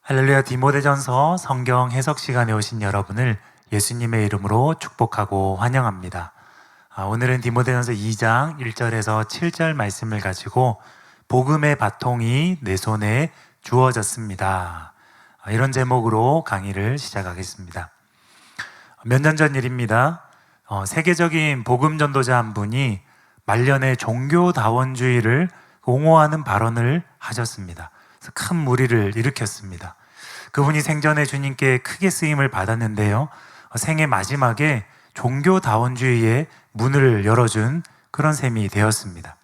할렐루야. 디모데전서 성경 해석 시간에 오신 여러분을 예수님의 이름으로 축복하고 환영합니다. 오늘은 디모데전서 2장 1절에서 7절 말씀을 가지고 복음의 바통이 내 손에 주어졌습니다. 이런 제목으로 강의를 시작하겠습니다. 몇 년 전 일입니다. 세계적인 복음 전도자 한 분이 말년에 종교다원주의를 옹호하는 발언을 하셨습니다. 그래서 큰 무리를 일으켰습니다. 그분이 생전에 주님께 크게 쓰임을 받았는데요, 생애 마지막에 종교다원주의의 문을 열어준 그런 셈이 되었습니다.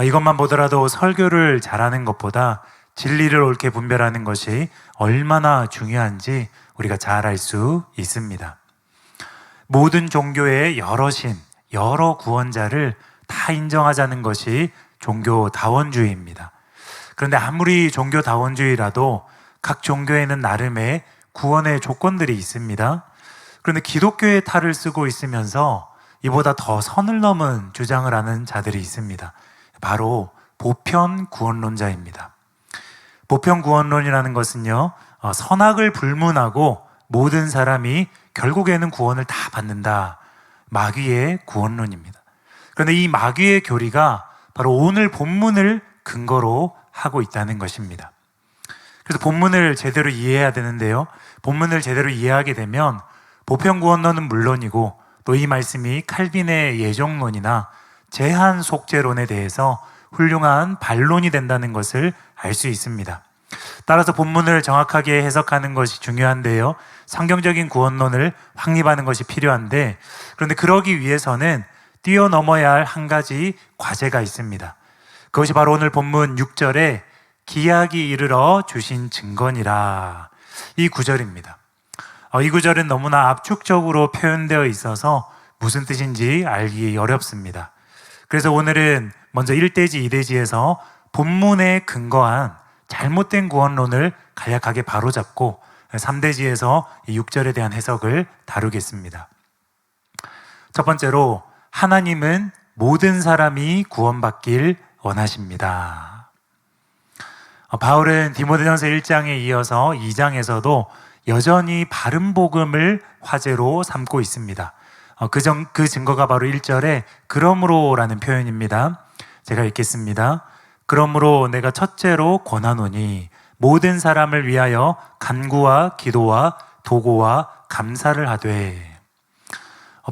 이것만 보더라도 설교를 잘하는 것보다 진리를 옳게 분별하는 것이 얼마나 중요한지 우리가 잘 알 수 있습니다. 모든 종교의 여러 신, 여러 구원자를 다 인정하자는 것이 종교다원주의입니다. 그런데 아무리 종교다원주의라도 각 종교에는 나름의 구원의 조건들이 있습니다. 그런데 기독교의 탈을 쓰고 있으면서 이보다 더 선을 넘은 주장을 하는 자들이 있습니다. 바로 보편구원론자입니다. 보편구원론이라는 것은요, 선악을 불문하고 모든 사람이 결국에는 구원을 다 받는다, 마귀의 구원론입니다. 그런데 이 마귀의 교리가 바로 오늘 본문을 근거로 하고 있다는 것입니다. 그래서 본문을 제대로 이해해야 되는데요, 본문을 제대로 이해하게 되면 보편구원론은 물론이고 또 이 말씀이 칼빈의 예정론이나 제한 속죄론에 대해서 훌륭한 반론이 된다는 것을 알 수 있습니다. 따라서 본문을 정확하게 해석하는 것이 중요한데요, 성경적인 구원론을 확립하는 것이 필요한데, 그런데 그러기 위해서는 뛰어넘어야 할 한 가지 과제가 있습니다. 그것이 바로 오늘 본문 6절에 기약이 이르러 주신 증거니라, 이 구절입니다. 이 구절은 너무나 압축적으로 표현되어 있어서 무슨 뜻인지 알기 어렵습니다. 그래서 오늘은 먼저 1대지, 2대지에서 본문에 근거한 잘못된 구원론을 간략하게 바로잡고 3대지에서 이 6절에 대한 해석을 다루겠습니다. 첫 번째로, 하나님은 모든 사람이 구원받길 원하십니다. 바울은 디모데전서 1장에 이어서 2장에서도 여전히 바른 복음을 화제로 삼고 있습니다. 그 증거가 바로 1절에 그러므로라는 표현입니다. 제가 읽겠습니다. 그러므로 내가 첫째로 권하노니 모든 사람을 위하여 간구와 기도와 도고와 감사를 하되.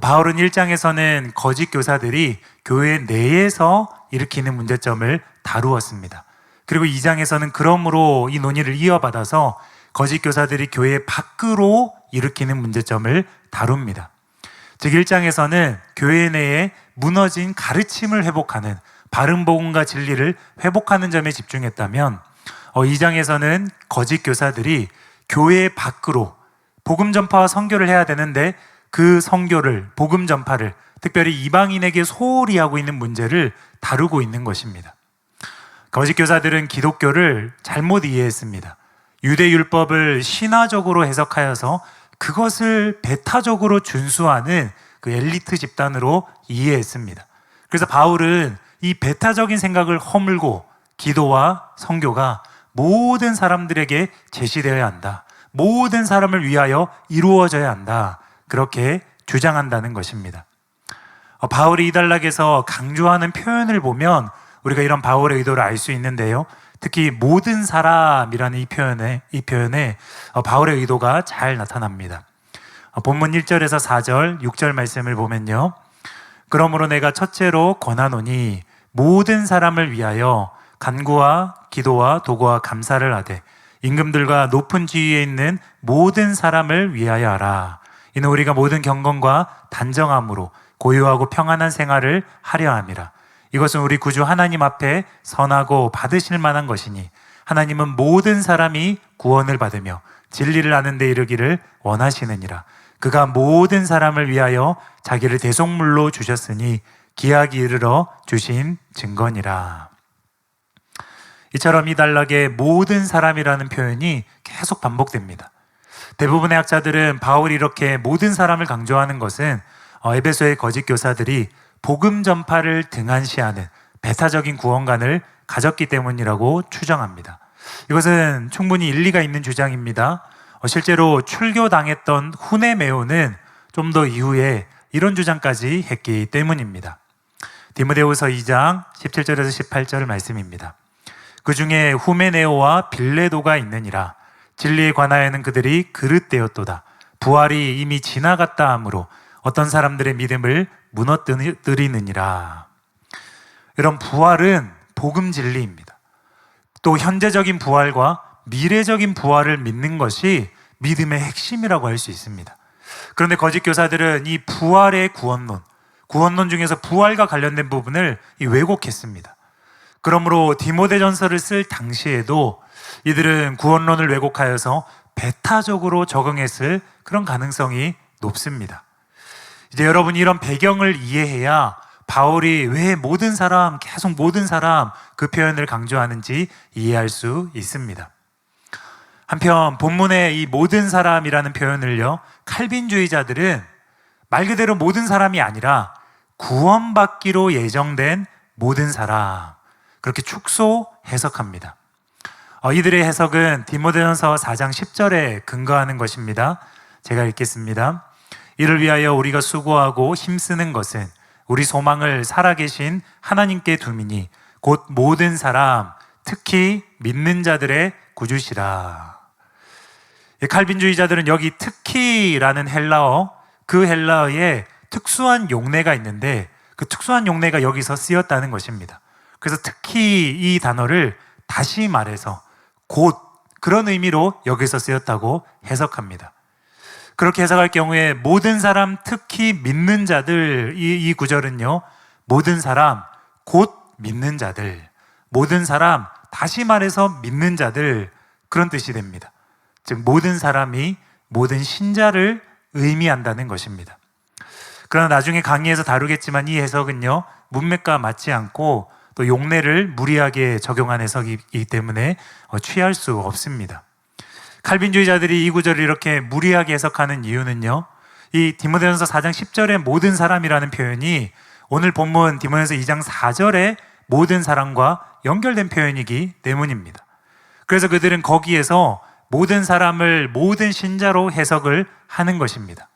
바울은 1장에서는 거짓 교사들이 교회 내에서 일으키는 문제점을 다루었습니다. 그리고 2장에서는 그러므로 이 논의를 이어받아서 거짓 교사들이 교회 밖으로 일으키는 문제점을 다룹니다. 즉 1장에서는 교회 내에 무너진 가르침을 회복하는, 바른 복음과 진리를 회복하는 점에 집중했다면 2장에서는 거짓 교사들이 교회 밖으로 복음 전파와 선교를 해야 되는데 그 선교를, 복음 전파를 특별히 이방인에게 소홀히 하고 있는 문제를 다루고 있는 것입니다. 거짓 교사들은 기독교를 잘못 이해했습니다. 유대율법을 신화적으로 해석하여서 그것을 배타적으로 준수하는 그 엘리트 집단으로 이해했습니다. 그래서 바울은 이 배타적인 생각을 허물고 기도와 선교가 모든 사람들에게 제시되어야 한다, 모든 사람을 위하여 이루어져야 한다, 그렇게 주장한다는 것입니다. 바울이 이 단락에서 강조하는 표현을 보면 우리가 이런 바울의 의도를 알 수 있는데요, 특히 모든 사람이라는 이 표현에 바울의 의도가 잘 나타납니다. 본문 1절에서 4절, 6절 말씀을 보면요, 그러므로 내가 첫째로 권하노니 모든 사람을 위하여 간구와 기도와 도고와 감사를 하되 임금들과 높은 지위에 있는 모든 사람을 위하여 하라. 이는 우리가 모든 경건과 단정함으로 고요하고 평안한 생활을 하려 함이라. 이것은 우리 구주 하나님 앞에 선하고 받으실 만한 것이니 하나님은 모든 사람이 구원을 받으며 진리를 아는 데 이르기를 원하시느니라. 그가 모든 사람을 위하여 자기를 대속물로 주셨으니 기약이 이르러 주신 증거니라. 이처럼 이 단락에 모든 사람이라는 표현이 계속 반복됩니다. 대부분의 학자들은 바울이 이렇게 모든 사람을 강조하는 것은 에베소의 거짓 교사들이 복음 전파를 등한시하는 배타적인 구원관을 가졌기 때문이라고 추정합니다. 이것은 충분히 일리가 있는 주장입니다. 실제로 출교당했던 후네메오는 좀 더 이후에 이런 주장까지 했기 때문입니다. 디모데후서 2장 17절에서 18절 말씀입니다. 그 중에 후메네오와 빌레도가 있느니라. 진리에 관하여는 그들이 그릇되었도다. 부활이 이미 지나갔다 하므로 어떤 사람들의 믿음을 무너뜨리느니라. 이런 부활은 복음 진리입니다. 또 현재적인 부활과 미래적인 부활을 믿는 것이 믿음의 핵심이라고 할 수 있습니다. 그런데 거짓 교사들은 이 부활의 구원론 중에서 부활과 관련된 부분을 왜곡했습니다. 그러므로 디모데전서를 쓸 당시에도 이들은 구원론을 왜곡하여서 배타적으로 적응했을 그런 가능성이 높습니다. 이제 여러분이 이런 배경을 이해해야 바울이 왜 계속 모든 사람 그 표현을 강조하는지 이해할 수 있습니다. 한편 본문의 이 모든 사람이라는 표현을요, 칼빈주의자들은 말 그대로 모든 사람이 아니라 구원받기로 예정된 모든 사람, 그렇게 축소 해석합니다. 이들의 해석은 디모데전서 4장 10절에 근거하는 것입니다. 제가 읽겠습니다. 이를 위하여 우리가 수고하고 힘쓰는 것은 우리 소망을 살아계신 하나님께 두미니 곧 모든 사람, 특히 믿는 자들의 구주시라. 칼빈주의자들은 여기 특히라는 헬라어, 그 헬라어에 특수한 용례가 있는데 그 특수한 용례가 여기서 쓰였다는 것입니다. 그래서 특히 이 단어를 다시 말해서 곧 그런 의미로 여기서 쓰였다고 해석합니다. 그렇게 해석할 경우에 모든 사람, 특히 믿는 자들, 이 구절은요, 모든 사람, 곧 믿는 자들, 모든 사람, 다시 말해서 믿는 자들, 그런 뜻이 됩니다. 즉 모든 사람이 모든 신자를 의미한다는 것입니다. 그러나 나중에 강의에서 다루겠지만 이 해석은요, 문맥과 맞지 않고 또 용례를 무리하게 적용한 해석이기 때문에 취할 수 없습니다. 칼빈주의자들이 이 구절을 이렇게 무리하게 해석하는 이유는요, 이 디모데전서 4장 10절의 모든 사람이라는 표현이 오늘 본문 디모데전서 2장 4절의 모든 사람과 연결된 표현이기 때문입니다. 그래서 그들은 거기에서 모든 사람을 모든 신자로 해석을 하는 것입니다.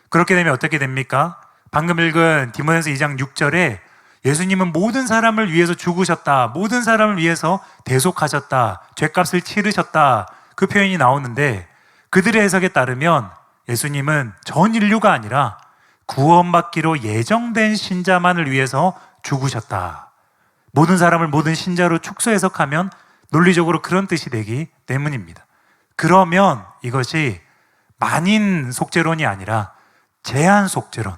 그렇게 되면 어떻게 됩니까? 방금 읽은 디모데전서 2장 6절에 예수님은 모든 사람을 위해서 죽으셨다, 모든 사람을 위해서 대속하셨다, 죄값을 치르셨다, 그 표현이 나오는데 그들의 해석에 따르면 예수님은 전 인류가 아니라 구원받기로 예정된 신자만을 위해서 죽으셨다. 모든 사람을 모든 신자로 축소 해석하면 논리적으로 그런 뜻이 되기 때문입니다. 그러면 이것이 만인 속죄론이 아니라 제한 속죄론,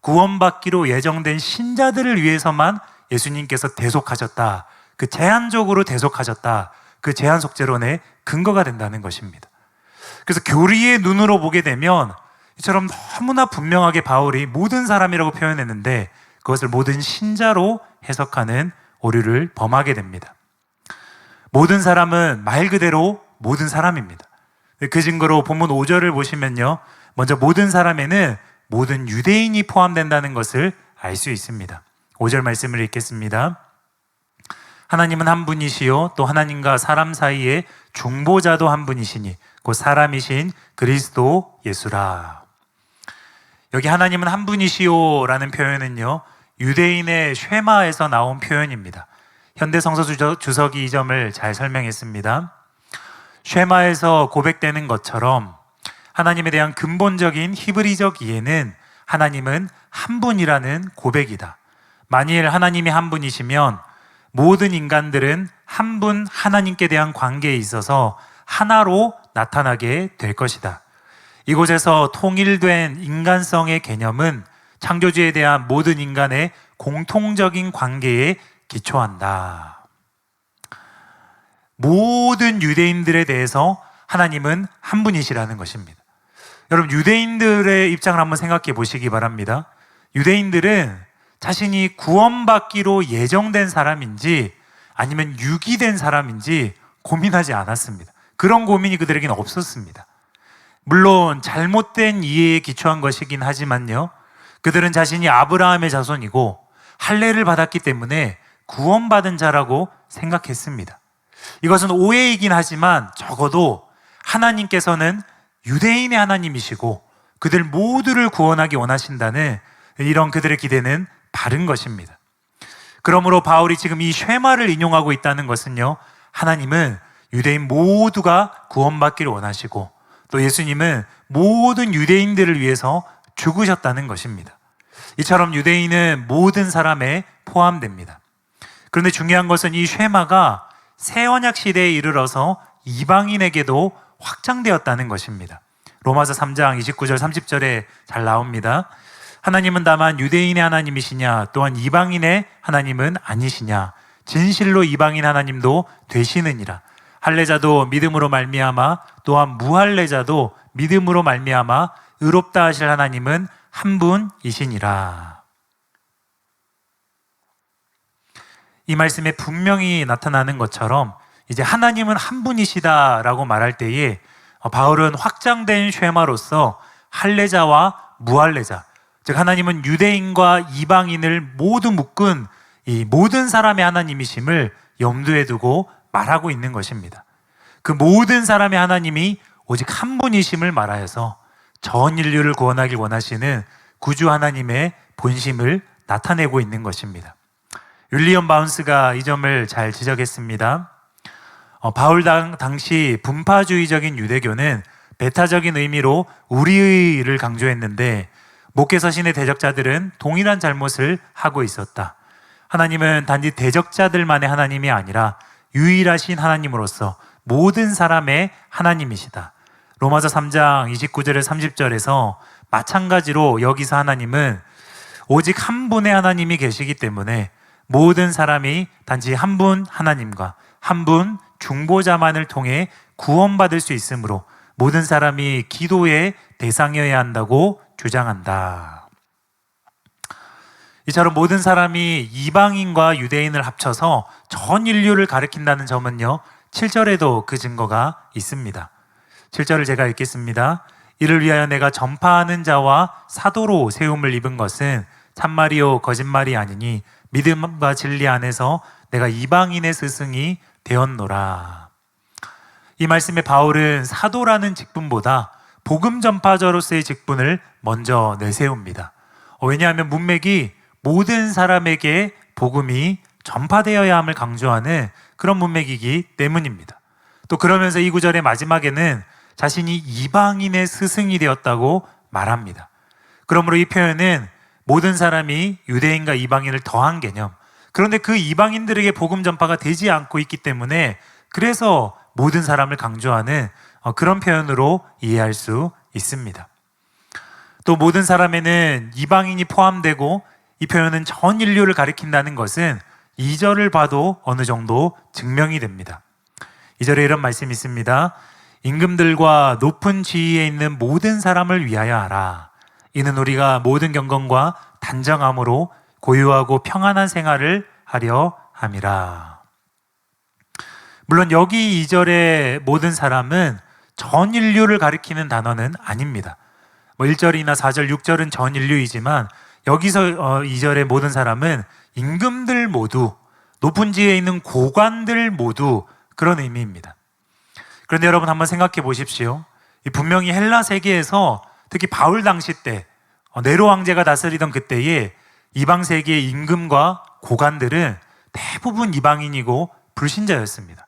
구원받기로 예정된 신자들을 위해서만 예수님께서 대속하셨다, 그 제한적으로 대속하셨다, 그 제한 속죄론의 근거가 된다는 것입니다. 그래서 교리의 눈으로 보게 되면 이처럼 너무나 분명하게 바울이 모든 사람이라고 표현했는데 그것을 모든 신자로 해석하는 오류를 범하게 됩니다. 모든 사람은 말 그대로 모든 사람입니다. 그 증거로 본문 5절을 보시면요, 먼저 모든 사람에는 모든 유대인이 포함된다는 것을 알 수 있습니다. 5절 말씀을 읽겠습니다. 하나님은 한 분이시요 또 하나님과 사람 사이에 중보자도 한 분이시니 곧 사람이신 그리스도 예수라. 여기 하나님은 한 분이시요 라는 표현은요, 유대인의 쉐마에서 나온 표현입니다. 현대 성서 주석이 이 점을 잘 설명했습니다. 쉐마에서 고백되는 것처럼 하나님에 대한 근본적인 히브리적 이해는 하나님은 한 분이라는 고백이다. 만일 하나님이 한 분이시면 모든 인간들은 한 분 하나님께 대한 관계에 있어서 하나로 나타나게 될 것이다. 이곳에서 통일된 인간성의 개념은 창조주에 대한 모든 인간의 공통적인 관계에 기초한다. 모든 유대인들에 대해서 하나님은 한 분이시라는 것입니다. 여러분, 유대인들의 입장을 한번 생각해 보시기 바랍니다. 유대인들은 자신이 구원받기로 예정된 사람인지 아니면 유기된 사람인지 고민하지 않았습니다. 그런 고민이 그들에게는 없었습니다. 물론 잘못된 이해에 기초한 것이긴 하지만요, 그들은 자신이 아브라함의 자손이고 할례를 받았기 때문에 구원받은 자라고 생각했습니다. 이것은 오해이긴 하지만 적어도 하나님께서는 유대인의 하나님이시고 그들 모두를 구원하기 원하신다는 이런 그들의 기대는 바른 것입니다. 그러므로 바울이 지금 이 쉐마를 인용하고 있다는 것은요, 하나님은 유대인 모두가 구원받기를 원하시고 또 예수님은 모든 유대인들을 위해서 죽으셨다는 것입니다. 이처럼 유대인은 모든 사람에 포함됩니다. 그런데 중요한 것은 이 쉐마가 새 언약 시대에 이르러서 이방인에게도 확장되었다는 것입니다. 로마서 3장 29절 30절에 잘 나옵니다. 하나님은 다만 유대인의 하나님이시냐 또한 이방인의 하나님은 아니시냐 진실로 이방인 하나님도 되시느니라. 할례자도 믿음으로 말미암아 또한 무할례자도 믿음으로 말미암아 의롭다 하실 하나님은 한 분이시니라. 이 말씀에 분명히 나타나는 것처럼 이제 하나님은 한 분이시다라고 말할 때에 바울은 확장된 쉐마로서 할례자와 무할례자, 즉 하나님은 유대인과 이방인을 모두 묶은 이 모든 사람의 하나님이심을 염두에 두고 말하고 있는 것입니다. 그 모든 사람의 하나님이 오직 한 분이심을 말하여서 전 인류를 구원하길 원하시는 구주 하나님의 본심을 나타내고 있는 것입니다. 윌리엄 바운스가 이 점을 잘 지적했습니다. 바울 당시 분파주의적인 유대교는 배타적인 의미로 우리의를 강조했는데 목회서신의 대적자들은 동일한 잘못을 하고 있었다. 하나님은 단지 대적자들만의 하나님이 아니라 유일하신 하나님으로서 모든 사람의 하나님이시다. 로마서 3장 29절에 30절에서 마찬가지로 여기서 하나님은 오직 한 분의 하나님이 계시기 때문에 모든 사람이 단지 한 분 하나님과 한 분 중보자만을 통해 구원받을 수 있으므로 모든 사람이 기도의 대상이어야 한다고 주장한다. 이처럼 모든 사람이 이방인과 유대인을 합쳐서 전 인류를 가리킨다는 점은요, 7절에도 그 증거가 있습니다. 7절을 제가 읽겠습니다. 이를 위하여 내가 전파하는 자와 사도로 세움을 입은 것은 참말이요 거짓말이 아니니 믿음과 진리 안에서 내가 이방인의 스승이 되었노라. 이 말씀에 바울은 사도라는 직분보다 복음 전파자로서의 직분을 먼저 내세웁니다. 왜냐하면 문맥이 모든 사람에게 복음이 전파되어야 함을 강조하는 그런 문맥이기 때문입니다. 또 그러면서 이 구절의 마지막에는 자신이 이방인의 스승이 되었다고 말합니다. 그러므로 이 표현은 모든 사람이 유대인과 이방인을 더한 개념, 그런데 그 이방인들에게 복음 전파가 되지 않고 있기 때문에 그래서 모든 사람을 강조하는 그런 표현으로 이해할 수 있습니다. 또 모든 사람에는 이방인이 포함되고 이 표현은 전 인류를 가리킨다는 것은 2절을 봐도 어느 정도 증명이 됩니다. 2절에 이런 말씀이 있습니다. 임금들과 높은 지위에 있는 모든 사람을 위하여 하라. 이는 우리가 모든 경건과 단정함으로 고요하고 평안한 생활을 하려 함이라. 물론 여기 2절의 모든 사람은 전 인류를 가리키는 단어는 아닙니다. 1절이나 4절, 6절은 전 인류이지만 여기서 2절의 모든 사람은 임금들 모두, 높은 지위에 있는 고관들 모두 그런 의미입니다. 그런데 여러분 한번 생각해 보십시오. 분명히 헬라 세계에서 특히 바울 당시 때 네로 황제가 다스리던 그때에 이방 세계의 임금과 고관들은 대부분 이방인이고 불신자였습니다.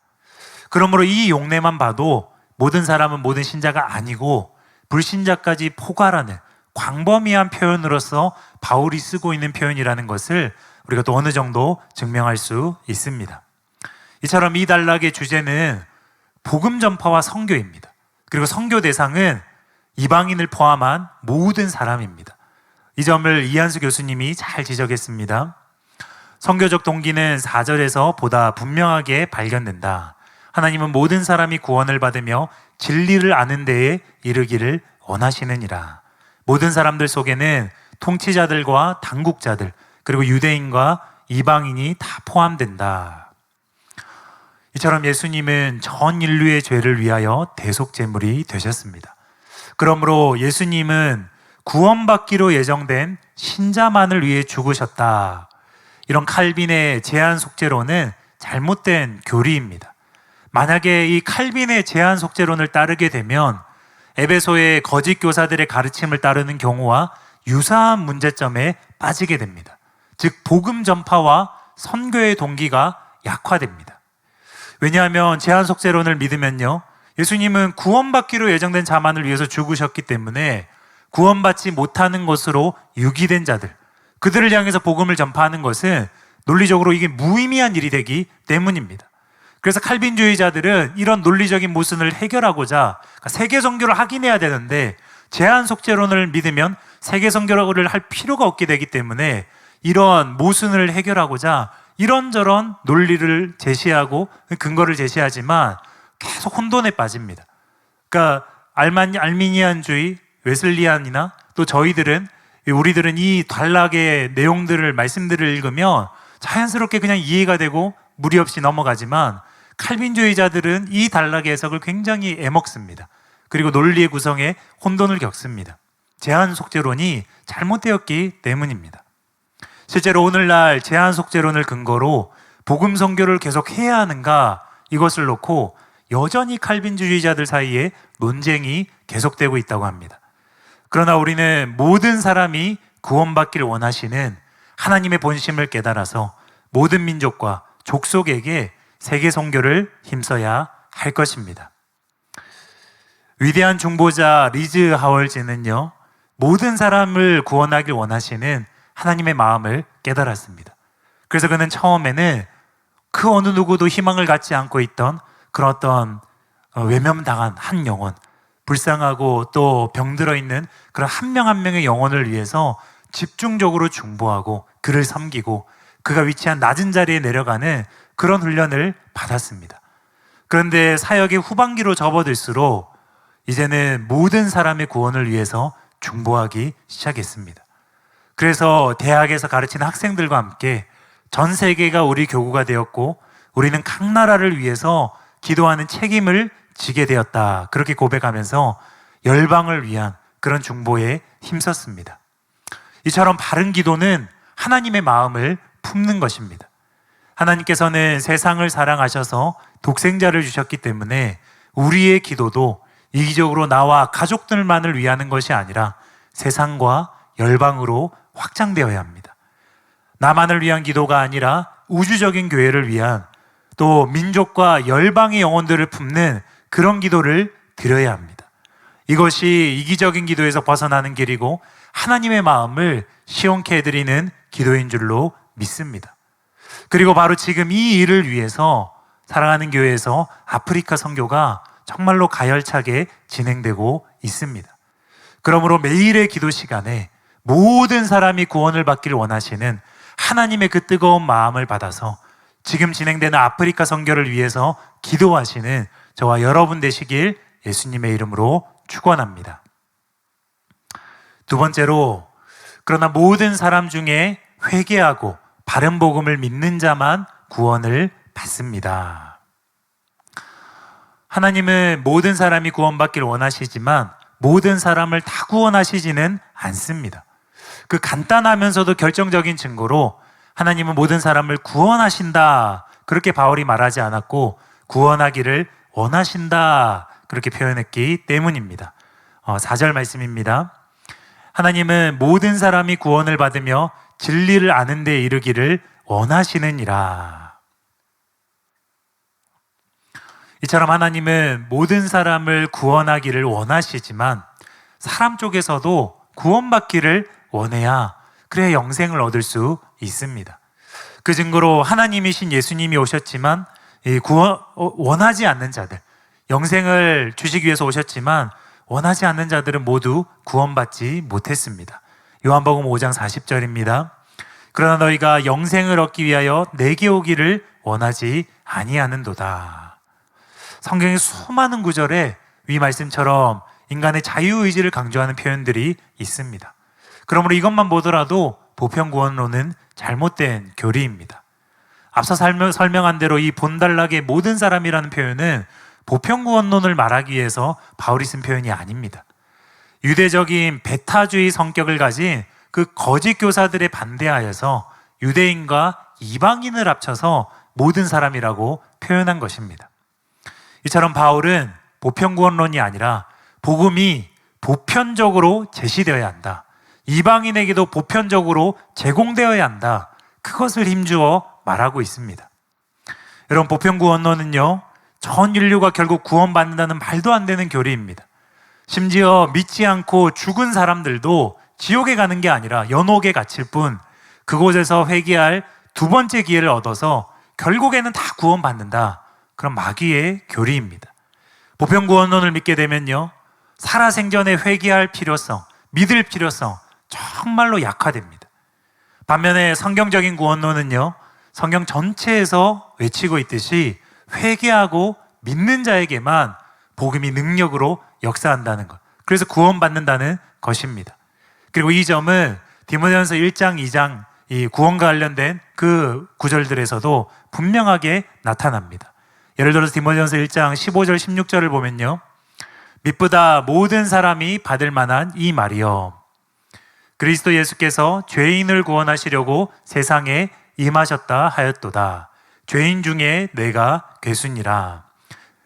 그러므로 이 용례만 봐도 모든 사람은 모든 신자가 아니고 불신자까지 포괄하는 광범위한 표현으로서 바울이 쓰고 있는 표현이라는 것을 우리가 또 어느 정도 증명할 수 있습니다. 이처럼 이 단락의 주제는 복음 전파와 선교입니다. 그리고 선교 대상은 이방인을 포함한 모든 사람입니다. 이 점을 이한수 교수님이 잘 지적했습니다. 선교적 동기는 4절에서 보다 분명하게 발견된다. 하나님은 모든 사람이 구원을 받으며 진리를 아는 데에 이르기를 원하시느니라. 모든 사람들 속에는 통치자들과 당국자들, 그리고 유대인과 이방인이 다 포함된다. 이처럼 예수님은 전 인류의 죄를 위하여 대속제물이 되셨습니다. 그러므로 예수님은 구원받기로 예정된 신자만을 위해 죽으셨다. 이런 칼빈의 제한 속죄론은 잘못된 교리입니다. 만약에 이 칼빈의 제한 속죄론을 따르게 되면 에베소의 거짓 교사들의 가르침을 따르는 경우와 유사한 문제점에 빠지게 됩니다. 즉 복음 전파와 선교의 동기가 약화됩니다. 왜냐하면 제한 속죄론을 믿으면요, 예수님은 구원받기로 예정된 자만을 위해서 죽으셨기 때문에 구원받지 못하는 것으로 유기된 자들, 그들을 향해서 복음을 전파하는 것은 논리적으로 이게 무의미한 일이 되기 때문입니다. 그래서 칼빈주의자들은 이런 논리적인 모순을 해결하고자 세계 선교를 하긴 해야 되는데 제한 속죄론을 믿으면 세계 선교를 할 필요가 없게 되기 때문에 이런 모순을 해결하고자 이런저런 논리를 제시하고 근거를 제시하지만 계속 혼돈에 빠집니다. 그러니까 알미니안주의, 웨슬리안이나 또 우리들은 이 단락의 내용들을, 말씀들을 읽으면 자연스럽게 그냥 이해가 되고 무리 없이 넘어가지만 칼빈주의자들은 이 단락의 해석을 굉장히 애먹습니다. 그리고 논리의 구성에 혼돈을 겪습니다. 제한 속죄론이 잘못되었기 때문입니다. 실제로 오늘날 제한 속죄론을 근거로 복음 선교를 계속 해야 하는가, 이것을 놓고 여전히 칼빈주의자들 사이에 논쟁이 계속되고 있다고 합니다. 그러나 우리는 모든 사람이 구원받기를 원하시는 하나님의 본심을 깨달아서 모든 민족과 족속에게 세계 선교를 힘써야 할 것입니다. 위대한 중보자 리즈 하월즈는요, 모든 사람을 구원하길 원하시는 하나님의 마음을 깨달았습니다. 그래서 그는 처음에는 그 어느 누구도 희망을 갖지 않고 있던 그런 어떤 외면당한 한 영혼, 불쌍하고 또 병들어 있는 그런 한 명 한 명의 영혼을 위해서 집중적으로 중보하고 그를 섬기고 그가 위치한 낮은 자리에 내려가는 그런 훈련을 받았습니다. 그런데 사역의 후반기로 접어들수록 이제는 모든 사람의 구원을 위해서 중보하기 시작했습니다. 그래서 대학에서 가르치는 학생들과 함께 전 세계가 우리 교구가 되었고 우리는 각 나라를 위해서 기도하는 책임을 지게 되었다, 그렇게 고백하면서 열방을 위한 그런 중보에 힘썼습니다. 이처럼 바른 기도는 하나님의 마음을 품는 것입니다. 하나님께서는 세상을 사랑하셔서 독생자를 주셨기 때문에 우리의 기도도 이기적으로 나와 가족들만을 위하는 것이 아니라 세상과 열방으로 확장되어야 합니다. 나만을 위한 기도가 아니라 우주적인 교회를 위한, 또 민족과 열방의 영혼들을 품는 그런 기도를 드려야 합니다. 이것이 이기적인 기도에서 벗어나는 길이고 하나님의 마음을 시원케 해드리는 기도인 줄로 믿습니다. 그리고 바로 지금 이 일을 위해서 사랑하는 교회에서 아프리카 선교가 정말로 가열차게 진행되고 있습니다. 그러므로 매일의 기도 시간에 모든 사람이 구원을 받기를 원하시는 하나님의 그 뜨거운 마음을 받아서 지금 진행되는 아프리카 선교를 위해서 기도하시는 저와 여러분 되시길 예수님의 이름으로 축원합니다. 두 번째로, 그러나 모든 사람 중에 회개하고 바른 복음을 믿는 자만 구원을 받습니다. 하나님은 모든 사람이 구원받기를 원하시지만 모든 사람을 다 구원하시지는 않습니다. 그 간단하면서도 결정적인 증거로 하나님은 모든 사람을 구원하신다, 그렇게 바울이 말하지 않았고 구원하기를 원하신다, 그렇게 표현했기 때문입니다. 4절 말씀입니다. 하나님은 모든 사람이 구원을 받으며 진리를 아는 데 이르기를 원하시느니라. 이처럼 하나님은 모든 사람을 구원하기를 원하시지만 사람 쪽에서도 구원받기를 원해야, 그래야 영생을 얻을 수 있습니다. 그 증거로 하나님이신 예수님이 오셨지만 원하지 않는 자들, 영생을 주시기 위해서 오셨지만 원하지 않는 자들은 모두 구원받지 못했습니다. 요한복음 5장 40절입니다. 그러나 너희가 영생을 얻기 위하여 내게 오기를 원하지 아니하는도다. 성경의 수많은 구절에 위 말씀처럼 인간의 자유의지를 강조하는 표현들이 있습니다. 그러므로 이것만 보더라도 보편구원론은 잘못된 교리입니다. 앞서 설명한 대로 이 본단락의 모든 사람이라는 표현은 보편구원론을 말하기 위해서 바울이 쓴 표현이 아닙니다. 유대적인 배타주의 성격을 가진 그 거짓 교사들에 반대하여서 유대인과 이방인을 합쳐서 모든 사람이라고 표현한 것입니다. 이처럼 바울은 보편구원론이 아니라 복음이 보편적으로 제시되어야 한다. 이방인에게도 보편적으로 제공되어야 한다. 그것을 힘주어 말하고 있습니다. 여러분, 보편구원론은요, 전 인류가 결국 구원받는다는 말도 안 되는 교리입니다. 심지어 믿지 않고 죽은 사람들도 지옥에 가는 게 아니라 연옥에 갇힐 뿐, 그곳에서 회개할 두 번째 기회를 얻어서 결국에는 다 구원받는다. 그런 마귀의 교리입니다. 보편구원론을 믿게 되면요, 살아생전에 회개할 필요성, 믿을 필요성 정말로 약화됩니다. 반면에 성경적인 구원론은요, 성경 전체에서 외치고 있듯이 회개하고 믿는 자에게만 복음이 능력으로 역사한다는 것, 그래서 구원받는다는 것입니다. 그리고 이 점은 디모데전서 1장, 2장 이 구원과 관련된 그 구절들에서도 분명하게 나타납니다. 예를 들어서 디모데전서 1장 15절 16절을 보면요, 믿보다 모든 사람이 받을 만한 이 말이요, 그리스도 예수께서 죄인을 구원하시려고 세상에 임하셨다 하였도다. 죄인 중에 내가 괴순이라.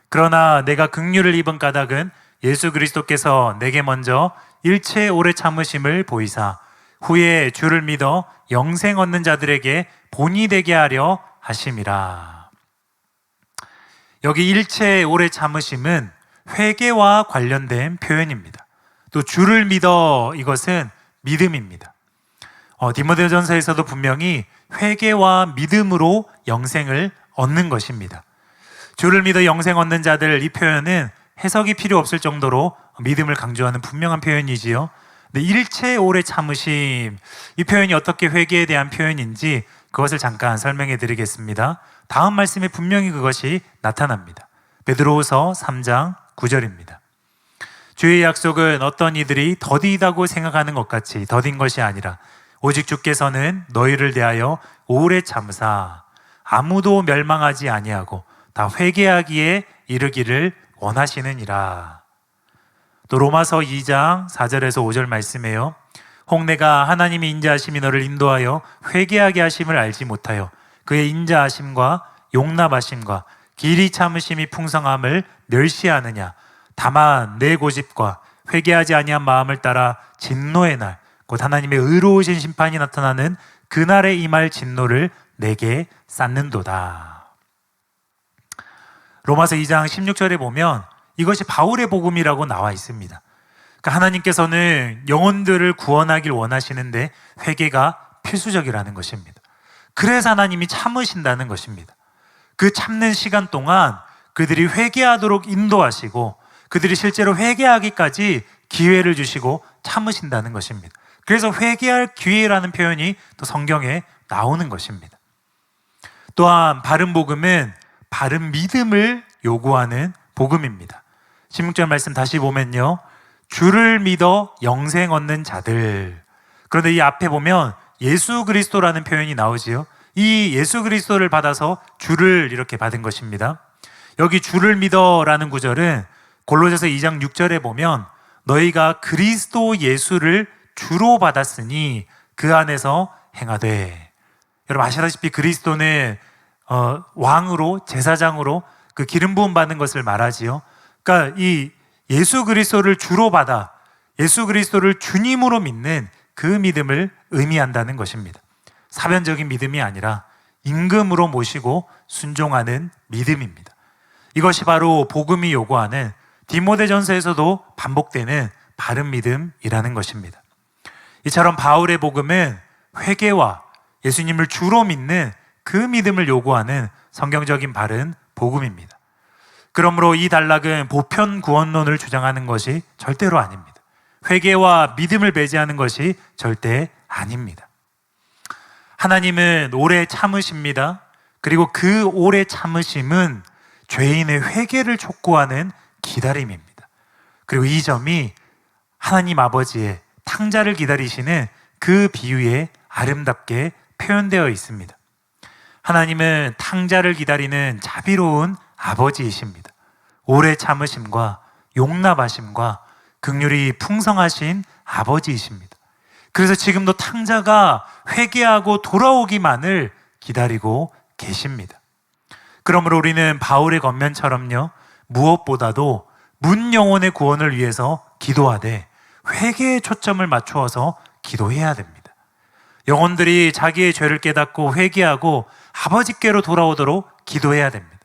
그러나 내가 긍휼을 입은 까닭은 예수 그리스도께서 내게 먼저 일체 오래 참으심을 보이사 후에 주를 믿어 영생 얻는 자들에게 본이 되게 하려 하심이라. 여기 일체 오래 참으심은 회개와 관련된 표현입니다. 또 주를 믿어, 이것은 믿음입니다. 디모데전서에서도 분명히 회개와 믿음으로 영생을 얻는 것입니다. 주를 믿어 영생 얻는 자들, 이 표현은 해석이 필요 없을 정도로 믿음을 강조하는 분명한 표현이지요. 근데 일체 오래 참으심, 이 표현이 어떻게 회개에 대한 표현인지 그것을 잠깐 설명해 드리겠습니다. 다음 말씀에 분명히 그것이 나타납니다. 베드로후서 3장 9절입니다. 주의 약속은 어떤 이들이 더디다고 생각하는 것 같이 더딘 것이 아니라 오직 주께서는 너희를 대하여 오래 참으사 아무도 멸망하지 아니하고 다 회개하기에 이르기를 원하시느니라. 또 로마서 2장 4절에서 5절 말씀에요, 혹 내가 하나님의 인자하심이 너를 인도하여 회개하게 하심을 알지 못하여 그의 인자하심과 용납하심과 길이 참으심이 풍성함을 멸시하느냐. 다만 내 고집과 회개하지 아니한 마음을 따라 진노의 날, 곧 하나님의 의로우신 심판이 나타나는 그날에 임할 진노를 내게 쌓는도다. 로마서 2장 16절에 보면 이것이 바울의 복음이라고 나와 있습니다. 그러니까 하나님께서는 영혼들을 구원하길 원하시는데 회개가 필수적이라는 것입니다. 그래서 하나님이 참으신다는 것입니다. 그 참는 시간 동안 그들이 회개하도록 인도하시고 그들이 실제로 회개하기까지 기회를 주시고 참으신다는 것입니다. 그래서 회개할 기회라는 표현이 또 성경에 나오는 것입니다. 또한 바른 복음은 바른 믿음을 요구하는 복음입니다. 16절 말씀 다시 보면요, 주를 믿어 영생 얻는 자들. 그런데 이 앞에 보면 예수 그리스도라는 표현이 나오지요. 이 예수 그리스도를 받아서 주를 이렇게 받은 것입니다. 여기 주를 믿어라는 구절은 골로새서 2장 6절에 보면 너희가 그리스도 예수를 주로 받았으니 그 안에서 행하되. 여러분 아시다시피 그리스도는 왕으로, 제사장으로 그 기름 부음 받는 것을 말하지요. 그러니까 이 예수 그리스도를 주로 받아 예수 그리스도를 주님으로 믿는 그 믿음을 의미한다는 것입니다. 사변적인 믿음이 아니라 임금으로 모시고 순종하는 믿음입니다. 이것이 바로 복음이 요구하는 디모데전서에서도 반복되는 바른 믿음이라는 것입니다. 이처럼 바울의 복음은 회개와 예수님을 주로 믿는 그 믿음을 요구하는 성경적인 바른 복음입니다. 그러므로 이 단락은 보편 구원론을 주장하는 것이 절대로 아닙니다. 회개와 믿음을 배제하는 것이 절대 아닙니다. 하나님은 오래 참으십니다. 그리고 그 오래 참으심은 죄인의 회개를 촉구하는 기다림입니다. 그리고 이 점이 하나님 아버지의 탕자를 기다리시는 그 비유에 아름답게 표현되어 있습니다. 하나님은 탕자를 기다리는 자비로운 아버지이십니다. 오래 참으심과 용납하심과 긍휼이 풍성하신 아버지이십니다. 그래서 지금도 탕자가 회개하고 돌아오기만을 기다리고 계십니다. 그러므로 우리는 바울의 겉면처럼요, 무엇보다도 문 영혼의 구원을 위해서 기도하되 회개에 초점을 맞추어서 기도해야 됩니다. 영혼들이 자기의 죄를 깨닫고 회개하고 아버지께로 돌아오도록 기도해야 됩니다.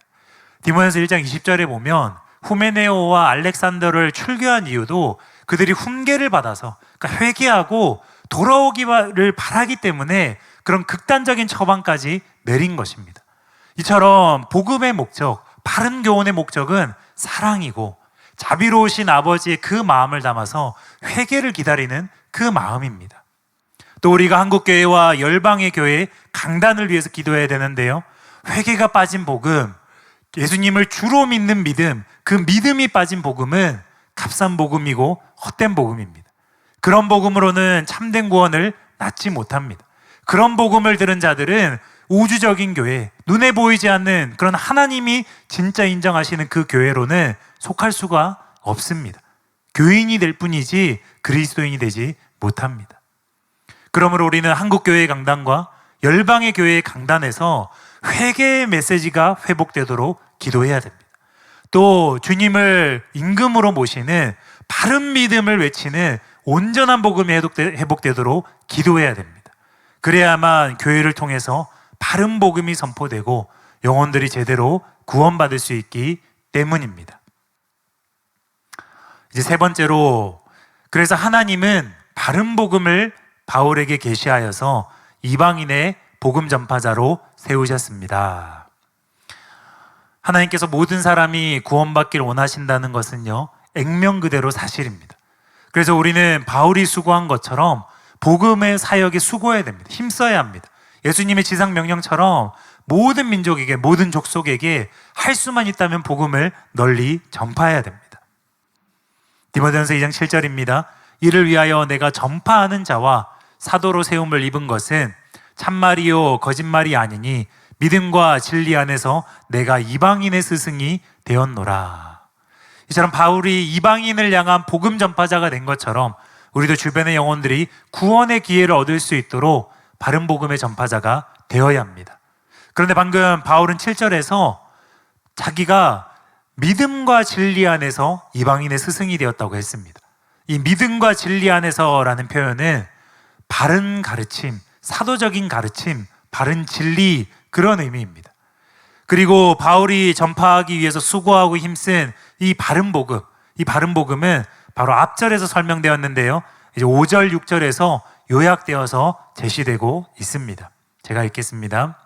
디모데전서 1장 20절에 보면 후메네오와 알렉산더를 출교한 이유도 그들이 훈계를 받아서, 그러니까 회개하고 돌아오기를 바라기 때문에 그런 극단적인 처방까지 내린 것입니다. 이처럼 복음의 목적, 바른 교훈의 목적은 사랑이고 자비로우신 아버지의 그 마음을 담아서 회개를 기다리는 그 마음입니다. 또 우리가 한국교회와 열방의 교회 강단을 위해서 기도해야 되는데요, 회개가 빠진 복음, 예수님을 주로 믿는 믿음, 그 믿음이 빠진 복음은 값싼 복음이고 헛된 복음입니다. 그런 복음으로는 참된 구원을 낳지 못합니다. 그런 복음을 들은 자들은 우주적인 교회, 눈에 보이지 않는 그런 하나님이 진짜 인정하시는 그 교회로는 속할 수가 없습니다. 교인이 될 뿐이지 그리스도인이 되지 못합니다. 그러므로 우리는 한국교회의 강단과 열방의 교회의 강단에서 회개의 메시지가 회복되도록 기도해야 됩니다. 또 주님을 임금으로 모시는 바른 믿음을 외치는 온전한 복음이 회복되도록 기도해야 됩니다. 그래야만 교회를 통해서 바른 복음이 선포되고 영혼들이 제대로 구원받을 수 있기 때문입니다. 이제 세 번째로, 그래서 하나님은 바른 복음을 바울에게 계시하여서 이방인의 복음 전파자로 세우셨습니다. 하나님께서 모든 사람이 구원받기를 원하신다는 것은요, 액면 그대로 사실입니다. 그래서 우리는 바울이 수고한 것처럼 복음의 사역에 수고해야 됩니다. 힘써야 합니다. 예수님의 지상 명령처럼 모든 민족에게, 모든 족속에게 할 수만 있다면 복음을 널리 전파해야 됩니다. 디모데전서 2장 7절입니다. 이를 위하여 내가 전파하는 자와 사도로 세움을 입은 것은 참말이요 거짓말이 아니니 믿음과 진리 안에서 내가 이방인의 스승이 되었노라. 이처럼 바울이 이방인을 향한 복음 전파자가 된 것처럼 우리도 주변의 영혼들이 구원의 기회를 얻을 수 있도록 바른 복음의 전파자가 되어야 합니다. 그런데 방금 바울은 7절에서 자기가 믿음과 진리 안에서 이방인의 스승이 되었다고 했습니다. 이 믿음과 진리 안에서라는 표현은 바른 가르침, 사도적인 가르침, 바른 진리, 그런 의미입니다. 그리고 바울이 전파하기 위해서 수고하고 힘쓴 이 바른 복음, 이 바른 복음은 바로 앞절에서 설명되었는데요, 이제 5절, 6절에서 요약되어서 제시되고 있습니다. 제가 읽겠습니다.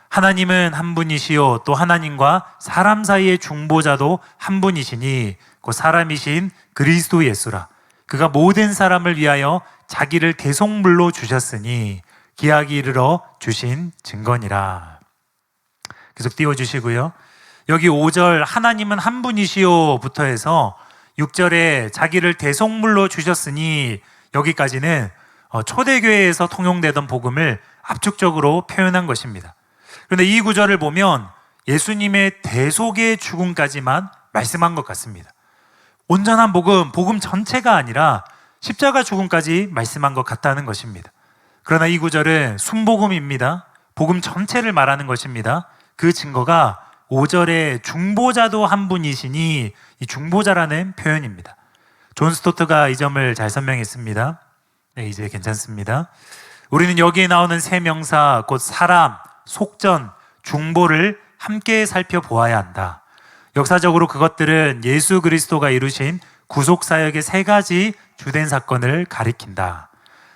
하나님은 한 분이시요 또 하나님과 사람 사이의 중보자도 한 분이시니 곧 사람이신 그리스도 예수라. 그가 모든 사람을 위하여 자기를 대속물로 주셨으니 기약이 이르러 주신 증거니라. 계속 띄워주시고요. 여기 5절 하나님은 한 분이시요부터 해서 6절에 자기를 대속물로 주셨으니, 여기까지는 초대교회에서 통용되던 복음을 압축적으로 표현한 것입니다. 그런데 이 구절을 보면 예수님의 대속의 죽음까지만 말씀한 것 같습니다. 온전한 복음 전체가 아니라 십자가 죽음까지 말씀한 것 같다는 것입니다. 그러나 이 구절은 순복음입니다. 복음 전체를 말하는 것입니다. 그 증거가 5절에 중보자도 한 분이시니, 이 중보자라는 표현입니다. 존 스토트가 이 점을 잘 설명했습니다. 네, 이제 괜찮습니다. 우리는 여기에 나오는 세 명사, 곧 사람, 속전, 중보를 함께 살펴보아야 한다. 역사적으로 그것들은 예수 그리스도가 이루신 구속사역의 세 가지 주된 사건을 가리킨다.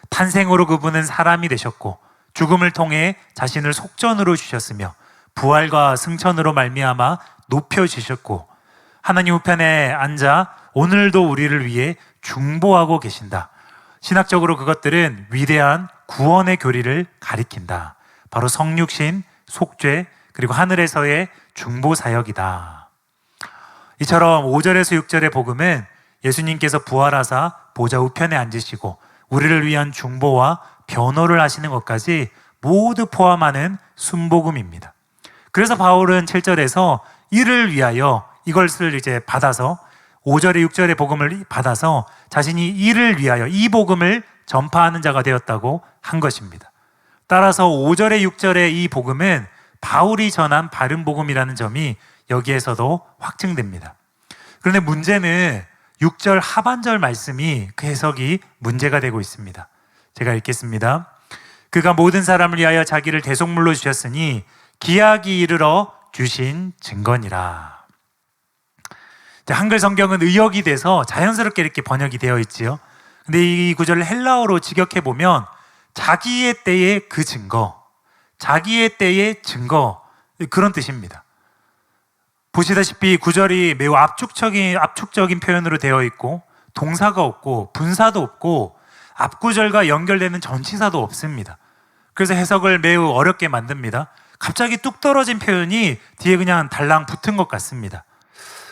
탄생으로 그분은 사람이 되셨고 죽음을 통해 자신을 속전으로 주셨으며 부활과 승천으로 말미암아 높여지셨고 하나님 우편에 앉아 오늘도 우리를 위해 중보하고 계신다. 신학적으로 그것들은 위대한 구원의 교리를 가리킨다. 바로 성육신, 속죄, 그리고 하늘에서의 중보 사역이다. 이처럼 5절에서 6절의 복음은 예수님께서 부활하사 보좌 우편에 앉으시고 우리를 위한 중보와 변호를 하시는 것까지 모두 포함하는 순복음입니다. 그래서 바울은 7절에서 이를 위하여, 이것을 이제 받아서 5절에 6절의 복음을 받아서 자신이 이를 위하여 이 복음을 전파하는 자가 되었다고 한 것입니다. 따라서 5절에 6절의 이 복음은 바울이 전한 바른 복음이라는 점이 여기에서도 확증됩니다. 그런데 문제는 6절 하반절 말씀이 그 해석이 문제가 되고 있습니다. 제가 읽겠습니다. 그가 모든 사람을 위하여 자기를 대속물로 주셨으니 기약이 이르러 주신 증거니라. 한글 성경은 의역이 돼서 자연스럽게 이렇게 번역이 되어 있지요. 근데 이 구절을 헬라어로 직역해 보면 자기의 때의 그 증거, 자기의 때의 증거, 그런 뜻입니다. 보시다시피 구절이 매우 압축적인 표현으로 되어 있고 동사가 없고 분사도 없고 앞구절과 연결되는 전치사도 없습니다. 그래서 해석을 매우 어렵게 만듭니다. 갑자기 뚝 떨어진 표현이 뒤에 그냥 달랑 붙은 것 같습니다.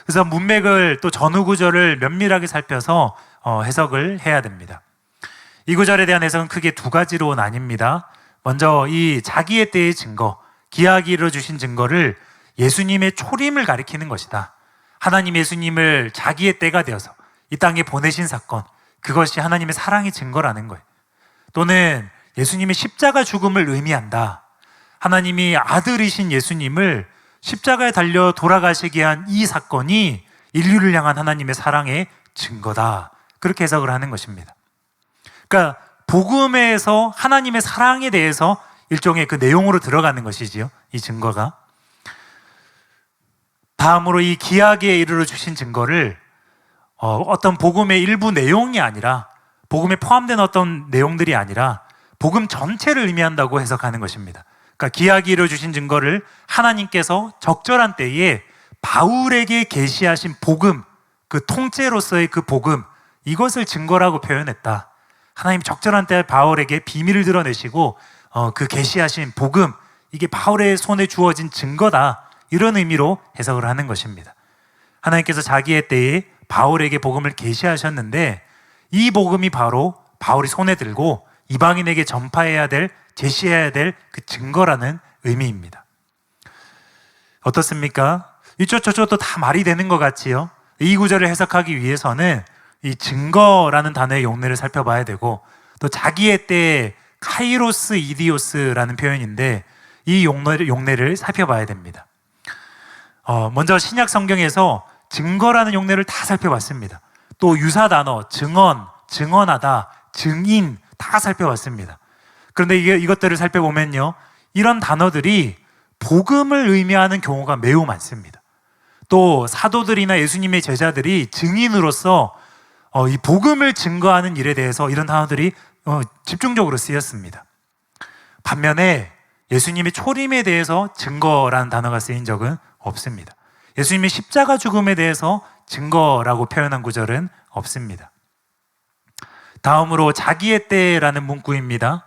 그래서 문맥을 또 전후 구절을 면밀하게 살펴서 해석을 해야 됩니다. 이 구절에 대한 해석은 크게 두 가지로 나뉩니다. 먼저 이 자기의 때의 증거, 기약이 이루어 주신 증거를 예수님의 초림을 가리키는 것이다. 하나님 예수님을 자기의 때가 되어서 이 땅에 보내신 사건, 그것이 하나님의 사랑의 증거라는 거예요. 또는 예수님의 십자가 죽음을 의미한다. 하나님이 아들이신 예수님을 십자가에 달려 돌아가시게 한 이 사건이 인류를 향한 하나님의 사랑의 증거다. 그렇게 해석을 하는 것입니다. 그러니까 복음에서 하나님의 사랑에 대해서 일종의 그 내용으로 들어가는 것이지요. 이 증거가. 다음으로 이 기약에 이르러 주신 증거를 어떤 복음의 일부 내용이 아니라, 복음에 포함된 어떤 내용들이 아니라 복음 전체를 의미한다고 해석하는 것입니다. 그러니까 기약이 이루어 주신 증거를 하나님께서 적절한 때에 바울에게 계시하신 복음, 그 통째로서의 그 복음, 이것을 증거라고 표현했다. 하나님 적절한 때에 바울에게 비밀을 드러내시고 그 계시하신 복음, 이게 바울의 손에 주어진 증거다. 이런 의미로 해석을 하는 것입니다. 하나님께서 자기의 때에 바울에게 복음을 계시하셨는데 이 복음이 바로 바울이 손에 들고 이방인에게 전파해야 될, 제시해야 될 그 증거라는 의미입니다. 어떻습니까? 이쪽 저쪽도 다 말이 되는 것 같지요? 이 구절을 해석하기 위해서는 이 증거라는 단어의 용례를 살펴봐야 되고, 또 자기의 때에 카이로스 이디오스라는 표현인데 이 용례를 살펴봐야 됩니다. 먼저 신약 성경에서 증거라는 용례를 다 살펴봤습니다. 또 유사 단어, 증언, 증언하다, 증인 다 살펴봤습니다. 그런데 이것들을 살펴보면요, 이런 단어들이 복음을 의미하는 경우가 매우 많습니다. 또 사도들이나 예수님의 제자들이 증인으로서 이 복음을 증거하는 일에 대해서 이런 단어들이 집중적으로 쓰였습니다. 반면에 예수님의 초림에 대해서 증거라는 단어가 쓰인 적은 없습니다. 예수님의 십자가 죽음에 대해서 증거라고 표현한 구절은 없습니다. 다음으로 자기의 때라는 문구입니다.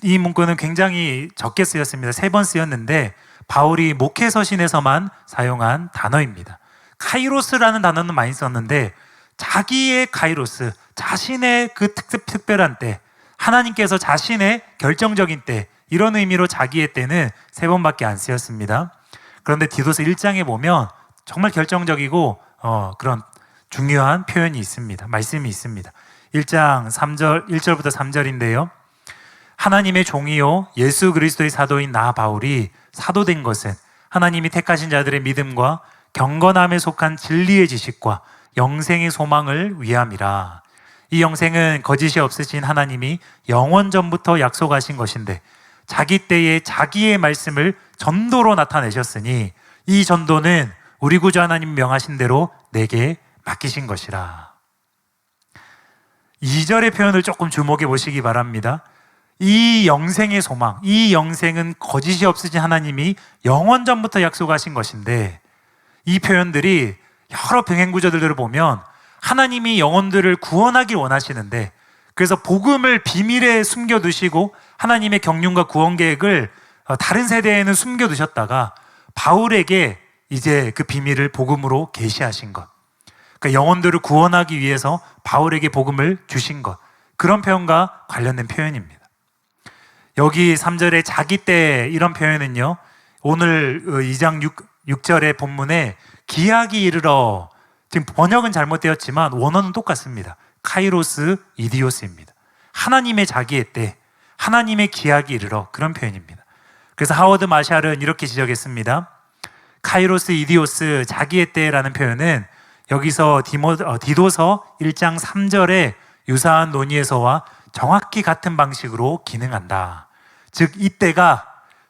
이 문구는 굉장히 적게 쓰였습니다. 3번 쓰였는데 바울이 목회서신에서만 사용한 단어입니다. 카이로스라는 단어는 많이 썼는데 자기의 카이로스, 자신의 그 특별한 때, 하나님께서 자신의 결정적인 때, 이런 의미로 자기의 때는 3번밖에 안 쓰였습니다. 그런데 디도서 1장에 보면 정말 결정적이고 그런 중요한 표현이 있습니다. 말씀이 있습니다. 1장 1절부터 3절인데요. 하나님의 종이요 예수 그리스도의 사도인 나 바울이 사도된 것은 하나님이 택하신 자들의 믿음과 경건함에 속한 진리의 지식과 영생의 소망을 위함이라. 이 영생은 거짓이 없으신 하나님이 영원 전부터 약속하신 것인데 자기 때에 자기의 말씀을 전도로 나타내셨으니 이 전도는 우리 구주 하나님 명하신 대로 내게 맡기신 것이라. 2절의 표현을 조금 주목해 보시기 바랍니다. 이 영생의 소망, 이 영생은 거짓이 없으신 하나님이 영원 전부터 약속하신 것인데, 이 표현들이 여러 병행 구절들을 보면 하나님이 영혼들을 구원하길 원하시는데, 그래서 복음을 비밀에 숨겨두시고 하나님의 경륜과 구원 계획을 다른 세대에는 숨겨두셨다가 바울에게 이제 그 비밀을 복음으로 계시하신 것, 그러니까 영혼들을 구원하기 위해서 바울에게 복음을 주신 것, 그런 표현과 관련된 표현입니다. 여기 3절에 자기 때 이런 표현은요, 오늘 2장 6절의 본문에 기약이 이르러, 지금 번역은 잘못되었지만 원어는 똑같습니다. 카이로스 이디오스입니다. 하나님의 자기의 때, 하나님의 기약이 이르러, 그런 표현입니다. 그래서 하워드 마샬은 이렇게 지적했습니다. 카이로스 이디오스 자기의 때라는 표현은 여기서 디도서 1장 3절의 유사한 논의에서와 정확히 같은 방식으로 기능한다. 즉 이때가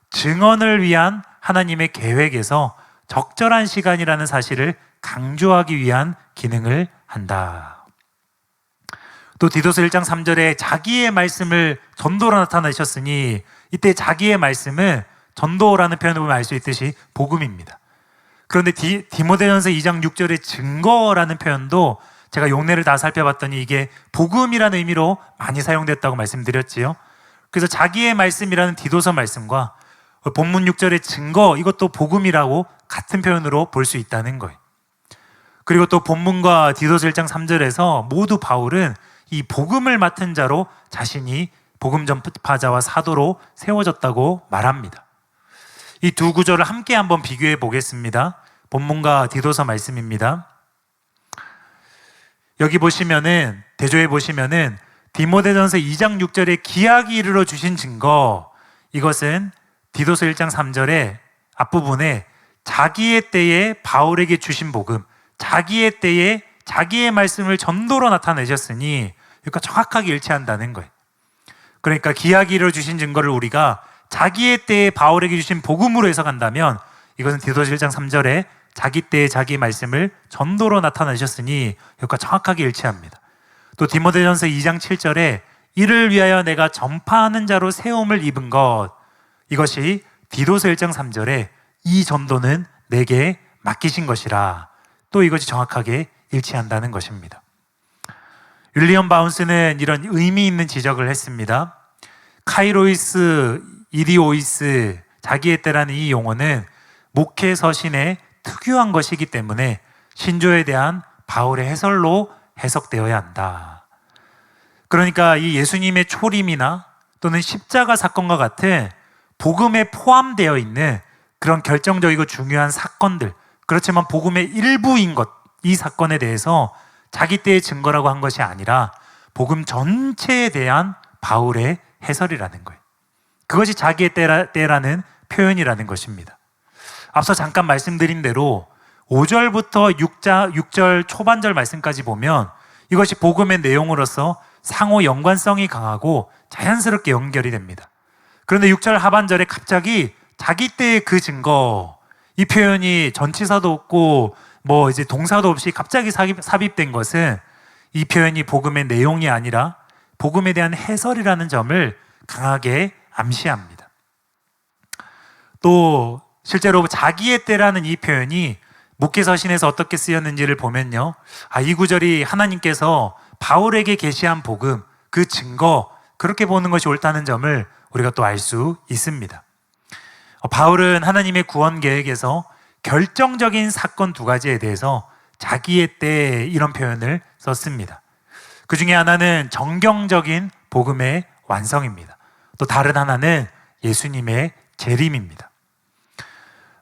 증언을 위한 하나님의 계획에서 적절한 시간이라는 사실을 강조하기 위한 기능을 한다. 또 디도서 1장 3절에 자기의 말씀을 전도로 나타내셨으니 이때 자기의 말씀은 전도라는 표현을 보면 알 수 있듯이 복음입니다. 그런데 디모데전서 2장 6절의 증거라는 표현도 제가 용례를 다 살펴봤더니 이게 복음이라는 의미로 많이 사용됐다고 말씀드렸지요. 그래서 자기의 말씀이라는 디도서 말씀과 본문 6절의 증거, 이것도 복음이라고 같은 표현으로 볼 수 있다는 거예요. 그리고 또 본문과 디도서 1장 3절에서 모두 바울은 이 복음을 맡은 자로 자신이 복음 전파자와 사도로 세워졌다고 말합니다. 이 두 구절을 함께 한번 비교해 보겠습니다. 본문과 디도서 말씀입니다. 여기 보시면은, 대조해 보시면은 디모데전서 2장 6절에 기약이 이르러 주신 증거, 이것은 디도서 1장 3절의 앞부분에 자기의 때에 바울에게 주신 복음, 자기의 때에 자기의 말씀을 전도로 나타내셨으니, 그러니까 정확하게 일치한다는 거예요. 그러니까 기약이 이르러 주신 증거를 우리가 자기의 때에 바울에게 주신 복음으로 해석한다면, 이것은 디도서 1장 3절에 자기 때에 자기 말씀을 전도로 나타내셨으니 여기가 정확하게 일치합니다. 또 디모데전서 2장 7절에 이를 위하여 내가 전파하는 자로 세움을 입은 것, 이것이 디도서 1장 3절에 이 전도는 내게 맡기신 것이라, 또 이것이 정확하게 일치한다는 것입니다. 윌리엄 바운스는 이런 의미 있는 지적을 했습니다. 카이로이스, 이디오이스, 자기의 때라는 이 용어는 목회 서신의 특유한 것이기 때문에 신조에 대한 바울의 해설로 해석되어야 한다. 그러니까 이 예수님의 초림이나 또는 십자가 사건과 같은 복음에 포함되어 있는 그런 결정적이고 중요한 사건들, 그렇지만 복음의 일부인 것, 이 사건에 대해서 자기 때의 증거라고 한 것이 아니라 복음 전체에 대한 바울의 해설이라는 거예요. 그것이 자기의 때라는 표현이라는 것입니다. 앞서 잠깐 말씀드린 대로 5절부터 6절 초반절 말씀까지 보면 이것이 복음의 내용으로서 상호 연관성이 강하고 자연스럽게 연결이 됩니다. 그런데 6절 하반절에 갑자기 자기 때의 그 증거, 이 표현이 전치사도 없고 뭐 이제 동사도 없이 갑자기 삽입된 것은 이 표현이 복음의 내용이 아니라 복음에 대한 해설이라는 점을 강하게 암시합니다. 또 실제로 자기의 때라는 이 표현이 목회서신에서 어떻게 쓰였는지를 보면요, 이 구절이 하나님께서 바울에게 계시한 복음, 그 증거, 그렇게 보는 것이 옳다는 점을 우리가 또 알 수 있습니다. 바울은 하나님의 구원 계획에서 결정적인 사건 두 가지에 대해서 자기의 때, 이런 표현을 썼습니다. 그 중에 하나는 정경적인 복음의 완성입니다. 또 다른 하나는 예수님의 재림입니다.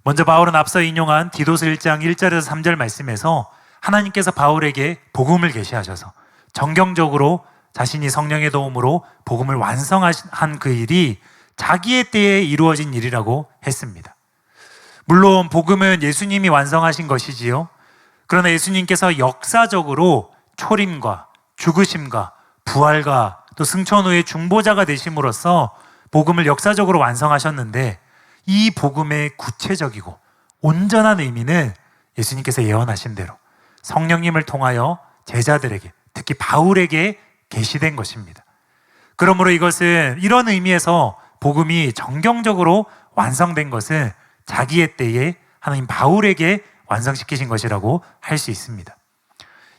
먼저 바울은 앞서 인용한 디도서 1장 1절에서 3절 말씀에서 하나님께서 바울에게 복음을 계시하셔서 정경적으로 자신이 성령의 도움으로 복음을 완성한 그 일이 자기의 때에 이루어진 일이라고 했습니다. 물론 복음은 예수님이 완성하신 것이지요. 그러나 예수님께서 역사적으로 초림과 죽으심과 부활과 또 승천 후의 중보자가 되심으로써 복음을 역사적으로 완성하셨는데, 이 복음의 구체적이고 온전한 의미는 예수님께서 예언하신 대로 성령님을 통하여 제자들에게, 특히 바울에게 계시된 것입니다. 그러므로 이것은 이런 의미에서 복음이 정경적으로 완성된 것은 자기의 때에 하나님 바울에게 완성시키신 것이라고 할 수 있습니다.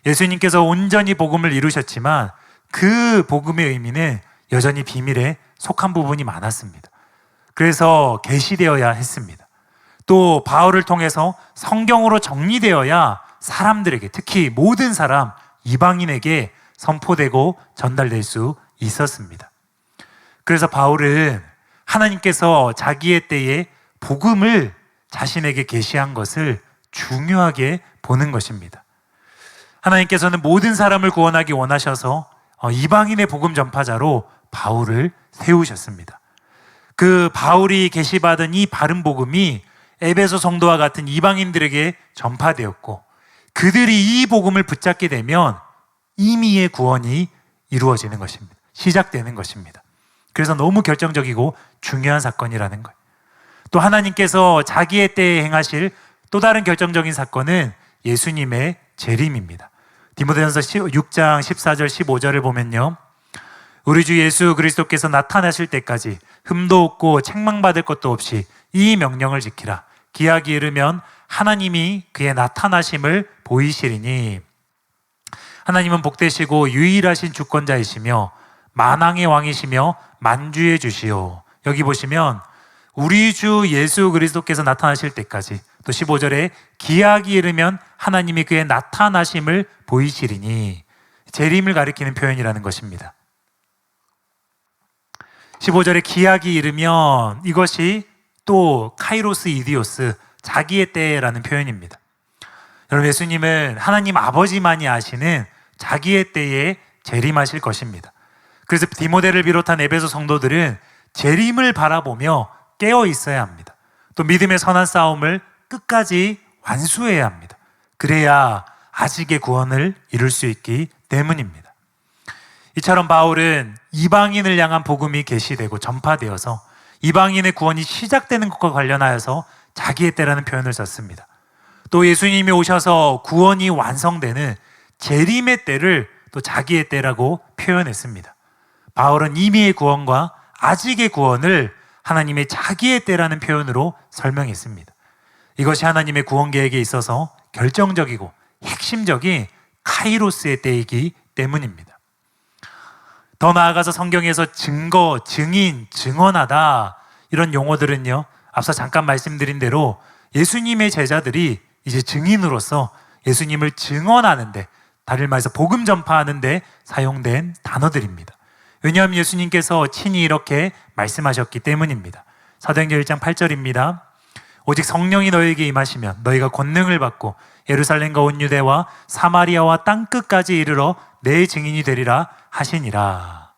예수님께서 온전히 복음을 이루셨지만 그 복음의 의미는 여전히 비밀에 속한 부분이 많았습니다. 그래서 계시되어야 했습니다. 또 바울을 통해서 성경으로 정리되어야 사람들에게, 특히 모든 사람, 이방인에게 선포되고 전달될 수 있었습니다. 그래서 바울은 하나님께서 자기의 때에 복음을 자신에게 계시한 것을 중요하게 보는 것입니다. 하나님께서는 모든 사람을 구원하기 원하셔서 이방인의 복음 전파자로 바울을 세우셨습니다. 그 바울이 계시받은 이 바른 복음이 에베소 성도와 같은 이방인들에게 전파되었고, 그들이 이 복음을 붙잡게 되면 임의의 구원이 이루어지는 것입니다. 시작되는 것입니다. 그래서 너무 결정적이고 중요한 사건이라는 거예요. 또 하나님께서 자기의 때에 행하실 또 다른 결정적인 사건은 예수님의 재림입니다. 디모데전서 6장 14절 15절을 보면요, 우리 주 예수 그리스도께서 나타나실 때까지 흠도 없고 책망받을 것도 없이 이 명령을 지키라. 기약이 이르면 하나님이 그의 나타나심을 보이시리니, 하나님은 복되시고 유일하신 주권자이시며 만왕의 왕이시며 만주의 주시오. 여기 보시면 우리 주 예수 그리스도께서 나타나실 때까지, 또 15절에 기약이 이르면 하나님이 그의 나타나심을 보이시리니, 재림을 가리키는 표현이라는 것입니다. 15절에 기약이 이르면, 이것이 또 카이로스 이디오스, 자기의 때라는 표현입니다. 여러분, 예수님은 하나님 아버지만이 아시는 자기의 때에 재림하실 것입니다. 그래서 디모데를 비롯한 에베소 성도들은 재림을 바라보며 깨어 있어야 합니다. 또 믿음의 선한 싸움을 끝까지 완수해야 합니다. 그래야 아직의 구원을 이룰 수 있기 때문입니다. 이처럼 바울은 이방인을 향한 복음이 계시되고 전파되어서 이방인의 구원이 시작되는 것과 관련하여서 자기의 때라는 표현을 썼습니다. 또 예수님이 오셔서 구원이 완성되는 재림의 때를 또 자기의 때라고 표현했습니다. 바울은 임의의 구원과 아직의 구원을 하나님의 자기의 때라는 표현으로 설명했습니다. 이것이 하나님의 구원 계획에 있어서 결정적이고 핵심적인 카이로스의 때이기 때문입니다. 더 나아가서 성경에서 증거, 증인, 증언하다, 이런 용어들은요, 앞서 잠깐 말씀드린 대로 예수님의 제자들이 이제 증인으로서 예수님을 증언하는데, 다른 말해서 복음 전파하는데 사용된 단어들입니다. 왜냐하면 예수님께서 친히 이렇게 말씀하셨기 때문입니다. 사도행전 1장 8절입니다. 오직 성령이 너희에게 임하시면 너희가 권능을 받고 예루살렘과 온 유대와 사마리아와 땅끝까지 이르러 내 증인이 되리라 하시니라.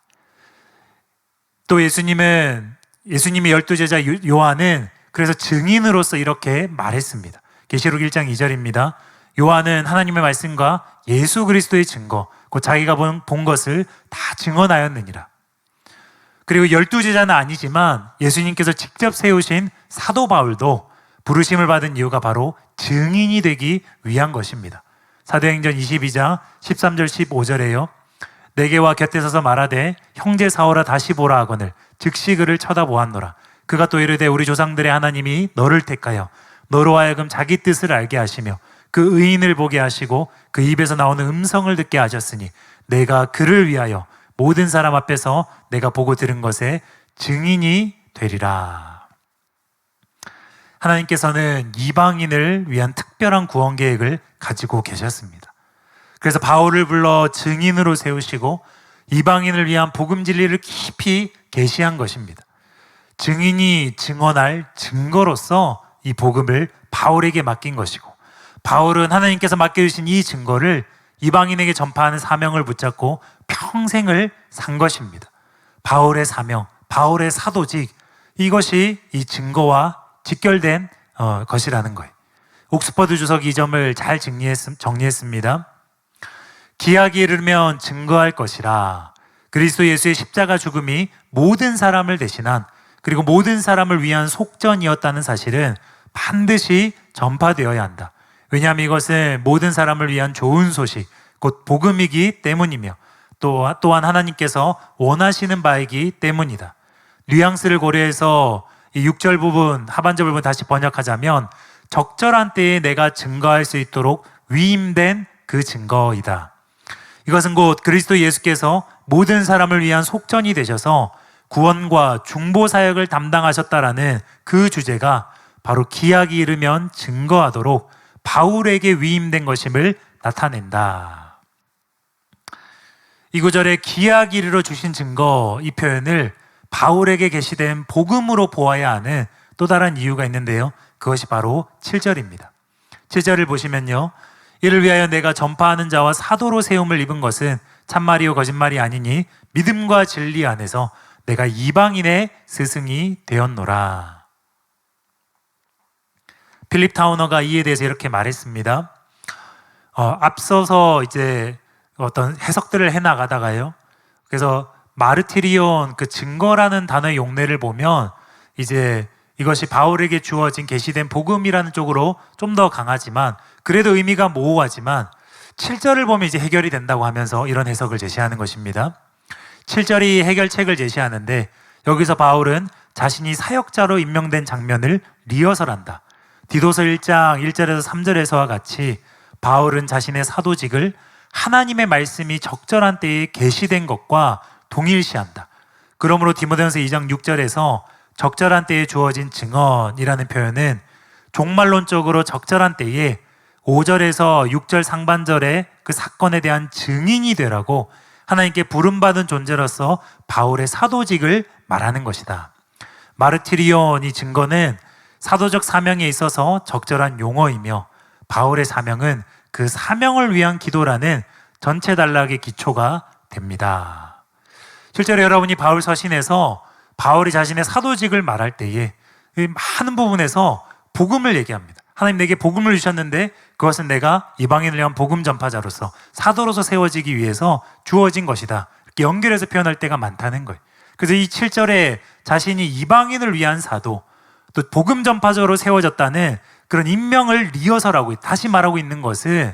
또 예수님의 12제자 요한은 그래서 증인으로서 이렇게 말했습니다. 계시록 1장 2절입니다. 요한은 하나님의 말씀과 예수 그리스도의 증거, 곧 자기가 본 것을 다 증언하였느니라. 그리고 12제자는 아니지만 예수님께서 직접 세우신 사도 바울도 부르심을 받은 이유가 바로 증인이 되기 위한 것입니다. 사도행전 22장 13절 15절에요. 내게 와 곁에 서서 말하되 형제 사오라 다시 보라 하거늘 즉시 그를 쳐다보았노라. 그가 또 이르되 우리 조상들의 하나님이 너를 택하여 너로 하여금 자기 뜻을 알게 하시며 그 의인을 보게 하시고 그 입에서 나오는 음성을 듣게 하셨으니 내가 그를 위하여 모든 사람 앞에서 내가 보고 들은 것에 증인이 되리라. 하나님께서는 이방인을 위한 특별한 구원 계획을 가지고 계셨습니다. 그래서 바울을 불러 증인으로 세우시고 이방인을 위한 복음 진리를 깊이 계시한 것입니다. 증인이 증언할 증거로서 이 복음을 바울에게 맡긴 것이고, 바울은 하나님께서 맡겨주신 이 증거를 이방인에게 전파하는 사명을 붙잡고 평생을 산 것입니다. 바울의 사명, 바울의 사도직, 이것이 이 증거와 직결된 것이라는 거예요. 옥스퍼드 주석 이 점을 잘 정리했습니다. 기약이 이르면 증거할 것이라. 그리스도 예수의 십자가 죽음이 모든 사람을 대신한, 그리고 모든 사람을 위한 속전이었다는 사실은 반드시 전파되어야 한다. 왜냐하면 이것은 모든 사람을 위한 좋은 소식, 곧 복음이기 때문이며 또한 하나님께서 원하시는 바이기 때문이다. 뉘앙스를 고려해서 이 6절 부분, 하반절 부분 다시 번역하자면 적절한 때에 내가 증거할 수 있도록 위임된 그 증거이다. 이것은 곧 그리스도 예수께서 모든 사람을 위한 속전이 되셔서 구원과 중보 사역을 담당하셨다라는 그 주제가 바로 기약이 이르면 증거하도록 바울에게 위임된 것임을 나타낸다. 이 구절에 기약이 이르러 주신 증거, 이 표현을 바울에게 계시된 복음으로 보아야 하는 또 다른 이유가 있는데요, 그것이 바로 7절입니다. 7절을 보시면요, 이를 위하여 내가 전파하는 자와 사도로 세움을 입은 것은 참말이요 거짓말이 아니니 믿음과 진리 안에서 내가 이방인의 스승이 되었노라. 필립 타우너가 이에 대해서 이렇게 말했습니다. 앞서서 이제 어떤 해석들을 해나가다가요. 그래서 마르티리온 그 증거라는 단어의 용례를 보면 이제 이것이 바울에게 주어진 계시된 복음이라는 쪽으로 좀 더 강하지만 그래도 의미가 모호하지만 7절을 보면 이제 해결이 된다고 하면서 이런 해석을 제시하는 것입니다. 7절이 해결책을 제시하는데 여기서 바울은 자신이 사역자로 임명된 장면을 리허설한다. 디도서 1장 1절에서 3절에서와 같이 바울은 자신의 사도직을 하나님의 말씀이 적절한 때에 계시된 것과 동일시한다. 그러므로 디모데전서 2장 6절에서 적절한 때에 주어진 증언이라는 표현은 종말론적으로 적절한 때에 5절에서 6절 상반절에 그 사건에 대한 증인이 되라고 하나님께 부름받은 존재로서 바울의 사도직을 말하는 것이다. 마르티리온 이 증거는 사도적 사명에 있어서 적절한 용어이며 바울의 사명은 그 사명을 위한 기도라는 전체 단락의 기초가 됩니다. 실제로 여러분이 바울 서신에서 바울이 자신의 사도직을 말할 때에 많은 부분에서 복음을 얘기합니다. 하나님 내게 복음을 주셨는데 그것은 내가 이방인을 위한 복음 전파자로서 사도로서 세워지기 위해서 주어진 것이다. 이렇게 연결해서 표현할 때가 많다는 거예요. 그래서 이 7절에 자신이 이방인을 위한 사도, 또 복음 전파자로 세워졌다는 그런 임명을 리허설하고 다시 말하고 있는 것은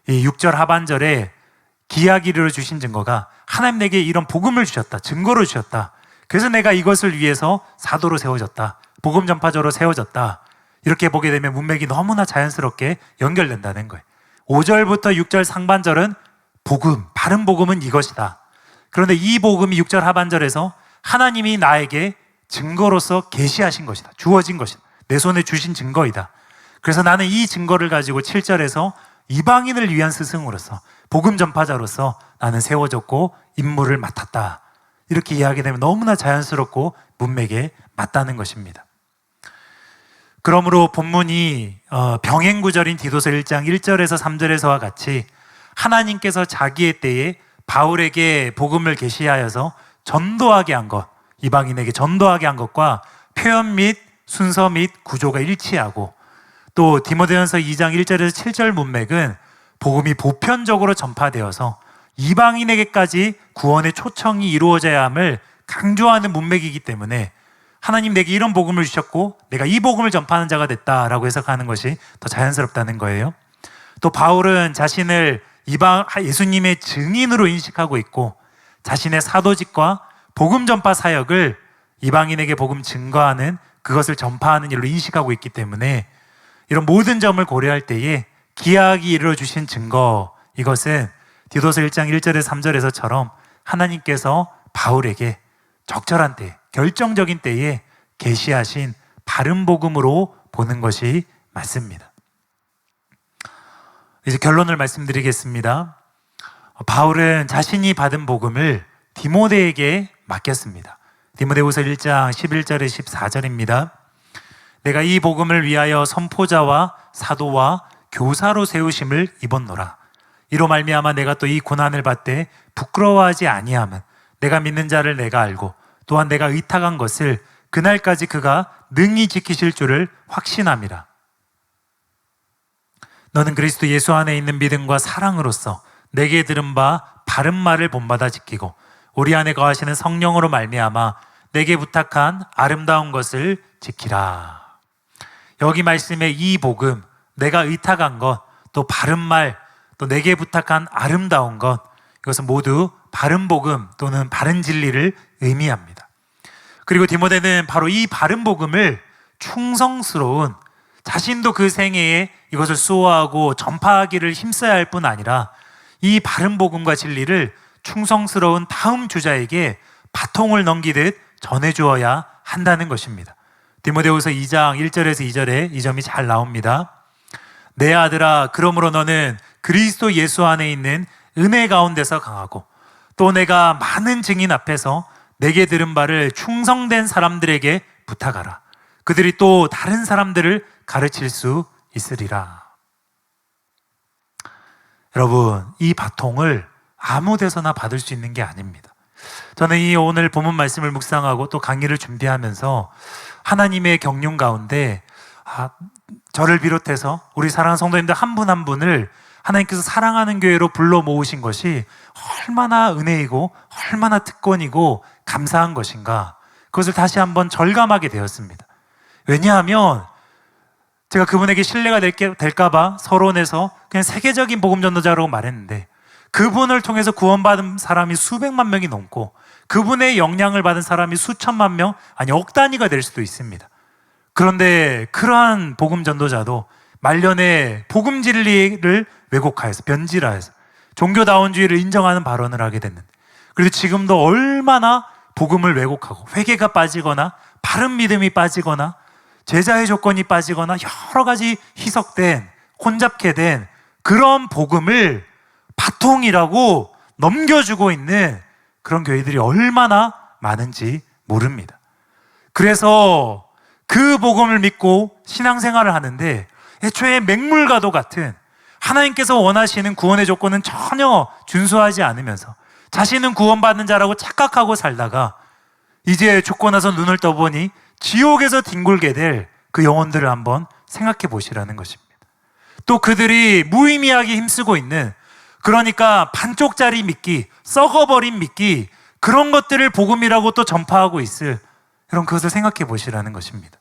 이 6절 하반절에 기하기를 주신 증거가 하나님 내게 이런 복음을 주셨다. 증거를 주셨다. 그래서 내가 이것을 위해서 사도로 세워졌다. 복음 전파자로 세워졌다. 이렇게 보게 되면 문맥이 너무나 자연스럽게 연결된다는 거예요. 5절부터 6절 상반절은 복음, 바른 복음은 이것이다. 그런데 이 복음이 6절 하반절에서 하나님이 나에게 증거로서 계시하신 것이다. 주어진 것이다. 내 손에 주신 증거이다. 그래서 나는 이 증거를 가지고 7절에서 이방인을 위한 스승으로서 복음 전파자로서 나는 세워졌고 임무를 맡았다. 이렇게 이야기되면 너무나 자연스럽고 문맥에 맞다는 것입니다. 그러므로 본문이 병행구절인 디도서 1장 1절에서 3절에서와 같이 하나님께서 자기의 때에 바울에게 복음을 계시하여서 전도하게 한 것, 이방인에게 전도하게 한 것과 표현 및 순서 및 구조가 일치하고 또 디모데전서 2장 1절에서 7절 문맥은 복음이 보편적으로 전파되어서 이방인에게까지 구원의 초청이 이루어져야 함을 강조하는 문맥이기 때문에 하나님 내게 이런 복음을 주셨고 내가 이 복음을 전파하는 자가 됐다라고 해석하는 것이 더 자연스럽다는 거예요. 또 바울은 자신을 예수님의 증인으로 인식하고 있고 자신의 사도직과 복음 전파 사역을 이방인에게 복음 증거하는 그것을 전파하는 일로 인식하고 있기 때문에 이런 모든 점을 고려할 때에 기하기 이르러 주신 증거, 이것은 디도서 1장 1절에서 3절에서처럼 하나님께서 바울에게 적절한 때, 결정적인 때에 계시하신 바른 복음으로 보는 것이 맞습니다. 이제 결론을 말씀드리겠습니다. 바울은 자신이 받은 복음을 디모데에게 맡겼습니다. 디모데후서 1장 11절에 14절입니다. 내가 이 복음을 위하여 선포자와 사도와 교사로 세우심을 입었노라. 이로 말미암아 내가 또 이 고난을 받되 부끄러워하지 아니함은 내가 믿는 자를 내가 알고 또한 내가 의탁한 것을 그날까지 그가 능히 지키실 줄을 확신함이라. 너는 그리스도 예수 안에 있는 믿음과 사랑으로서 내게 들은 바 바른 말을 본받아 지키고 우리 안에 거하시는 성령으로 말미암아 내게 부탁한 아름다운 것을 지키라. 여기 말씀에 이 복음, 내가 의탁한 것, 또 바른 말, 또 내게 부탁한 아름다운 것, 이것은 모두 바른 복음 또는 바른 진리를 의미합니다. 그리고 디모데는 바로 이 바른 복음을 충성스러운, 자신도 그 생애에 이것을 수호하고 전파하기를 힘써야 할 뿐 아니라 이 바른 복음과 진리를 충성스러운 다음 주자에게 바통을 넘기듯 전해주어야 한다는 것입니다. 디모데후서 2장 1절에서 2절에 이 점이 잘 나옵니다. 내 아들아, 그러므로 너는 그리스도 예수 안에 있는 은혜 가운데서 강하고 또 내가 많은 증인 앞에서 내게 들은 바를 충성된 사람들에게 부탁하라. 그들이 또 다른 사람들을 가르칠 수 있으리라. 여러분, 이 바통을 아무 데서나 받을 수 있는 게 아닙니다. 저는 이 오늘 본문 말씀을 묵상하고 또 강의를 준비하면서 하나님의 경륜 가운데 저를 비롯해서 우리 사랑하는 성도님들 한 분 한 분을 하나님께서 사랑하는 교회로 불러 모으신 것이 얼마나 은혜이고 얼마나 특권이고 감사한 것인가, 그것을 다시 한번 절감하게 되었습니다. 왜냐하면 제가 그분에게 신뢰가 될까봐 서론에서 그냥 세계적인 복음 전도자라고 말했는데, 그분을 통해서 구원받은 사람이 수백만 명이 넘고 그분의 영향을 받은 사람이 수천만 명, 아니 억 단위가 될 수도 있습니다. 그런데 그러한 복음 전도자도 말년에 복음 진리를 왜곡하여서 변질하여서 종교다원주의를 인정하는 발언을 하게 됐는데, 그래도 지금도 얼마나 복음을 왜곡하고 회개가 빠지거나 바른 믿음이 빠지거나 제자의 조건이 빠지거나 여러 가지 희석된, 혼잡케 된 그런 복음을 바통이라고 넘겨주고 있는 그런 교회들이 얼마나 많은지 모릅니다. 그래서 그 복음을 믿고 신앙생활을 하는데 애초에 맹물과도 같은 하나님께서 원하시는 구원의 조건은 전혀 준수하지 않으면서 자신은 구원받는 자라고 착각하고 살다가 이제 죽고 나서 눈을 떠보니 지옥에서 뒹굴게 될 그 영혼들을 한번 생각해 보시라는 것입니다. 또 그들이 무의미하게 힘쓰고 있는, 그러니까 반쪽짜리 믿기, 썩어버린 믿기, 그런 것들을 복음이라고 또 전파하고 있을, 여러분 그것을 생각해 보시라는 것입니다.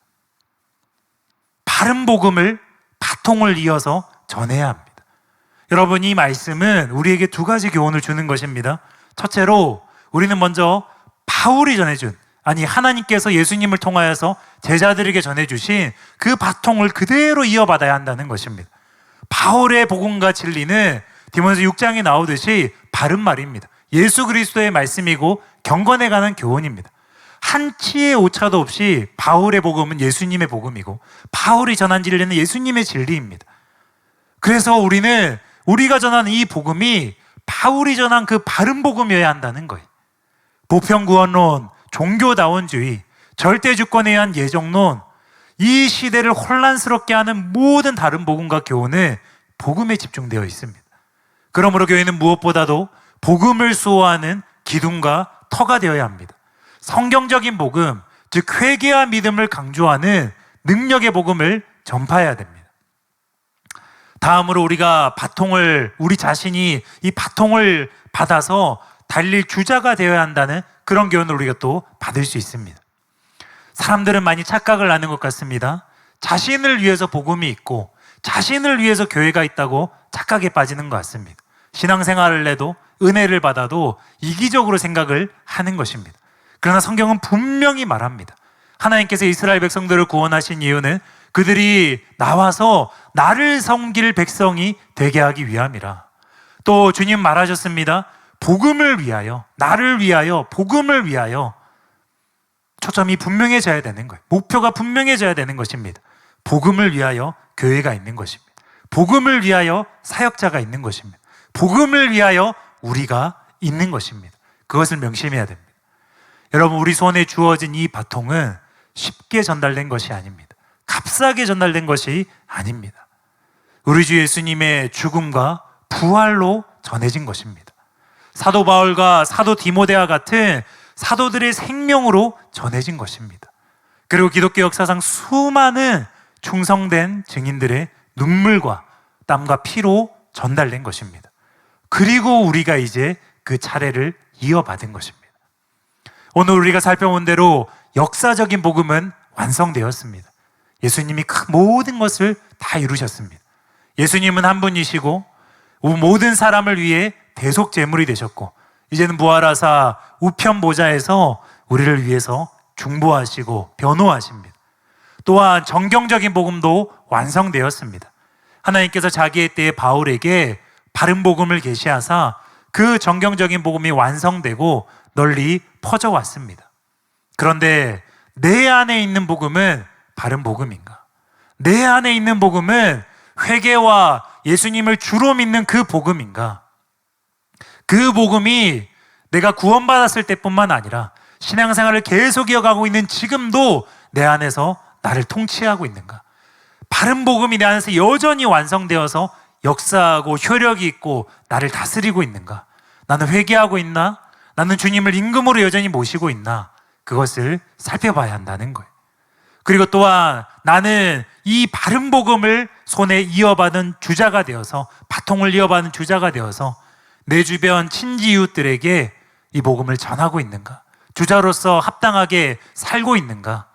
바른 복음을 바통을 이어서 전해야 합니다. 여러분, 이 말씀은 우리에게 두 가지 교훈을 주는 것입니다. 첫째로 우리는 먼저 바울이 전해준, 아니 하나님께서 예수님을 통하여서 제자들에게 전해주신 그 바통을 그대로 이어받아야 한다는 것입니다. 바울의 복음과 진리는 디모데서 6장에 나오듯이 바른 말입니다. 예수 그리스도의 말씀이고 경건해가는 교훈입니다. 한치의 오차도 없이 바울의 복음은 예수님의 복음이고 바울이 전한 진리는 예수님의 진리입니다. 그래서 우리가 전하는 이 복음이 바울이 전한 그 바른 복음이어야 한다는 거예요. 보편구원론, 종교다원주의, 절대주권에 의한 예정론, 이 시대를 혼란스럽게 하는 모든 다른 복음과 교훈은 복음에 집중되어 있습니다. 그러므로 교회는 무엇보다도 복음을 수호하는 기둥과 터가 되어야 합니다. 성경적인 복음, 즉 회개와 믿음을 강조하는 능력의 복음을 전파해야 됩니다. 다음으로 우리가 우리 자신이 이 바통을 받아서 달릴 주자가 되어야 한다는 그런 교훈을 우리가 또 받을 수 있습니다. 사람들은 많이 착각을 하는 것 같습니다. 자신을 위해서 복음이 있고 자신을 위해서 교회가 있다고 착각에 빠지는 것 같습니다. 신앙생활을 해도 은혜를 받아도 이기적으로 생각을 하는 것입니다. 그러나 성경은 분명히 말합니다. 하나님께서 이스라엘 백성들을 구원하신 이유는 그들이 나와서 나를 섬길 백성이 되게 하기 위함이라. 또 주님 말하셨습니다. 복음을 위하여, 나를 위하여, 복음을 위하여. 초점이 분명해져야 되는 거예요. 목표가 분명해져야 되는 것입니다. 복음을 위하여 교회가 있는 것입니다. 복음을 위하여 사역자가 있는 것입니다. 복음을 위하여 우리가 있는 것입니다. 그것을 명심해야 됩니다. 여러분, 우리 손에 주어진 이 바통은 쉽게 전달된 것이 아닙니다. 값싸게 전달된 것이 아닙니다. 우리 주 예수님의 죽음과 부활로 전해진 것입니다. 사도 바울과 사도 디모데와 같은 사도들의 생명으로 전해진 것입니다. 그리고 기독교 역사상 수많은 충성된 증인들의 눈물과 땀과 피로 전달된 것입니다. 그리고 우리가 이제 그 차례를 이어받은 것입니다. 오늘 우리가 살펴본 대로 역사적인 복음은 완성되었습니다. 예수님이 모든 것을 다 이루셨습니다. 예수님은 한 분이시고 모든 사람을 위해 대속 제물이 되셨고 이제는 부활하사 우편 보좌에서 우리를 위해서 중보하시고 변호하십니다. 또한 정경적인 복음도 완성되었습니다. 하나님께서 자기의 때에 바울에게 바른 복음을 계시하사 그 정경적인 복음이 완성되고 널리 퍼져왔습니다. 그런데 내 안에 있는 복음은 바른 복음인가? 내 안에 있는 복음은 회개와 예수님을 주로 믿는 그 복음인가? 그 복음이 내가 구원받았을 때뿐만 아니라 신앙생활을 계속 이어가고 있는 지금도 내 안에서 나를 통치하고 있는가? 바른 복음이 내 안에서 여전히 완성되어서 역사하고 효력이 있고 나를 다스리고 있는가? 나는 회개하고 있나? 나는 주님을 임금으로 여전히 모시고 있나? 그것을 살펴봐야 한다는 거예요. 그리고 또한 나는 이 바른 복음을 손에 이어받은 주자가 되어서, 바통을 이어받은 주자가 되어서 내 주변 친지 이웃들에게 이 복음을 전하고 있는가? 주자로서 합당하게 살고 있는가?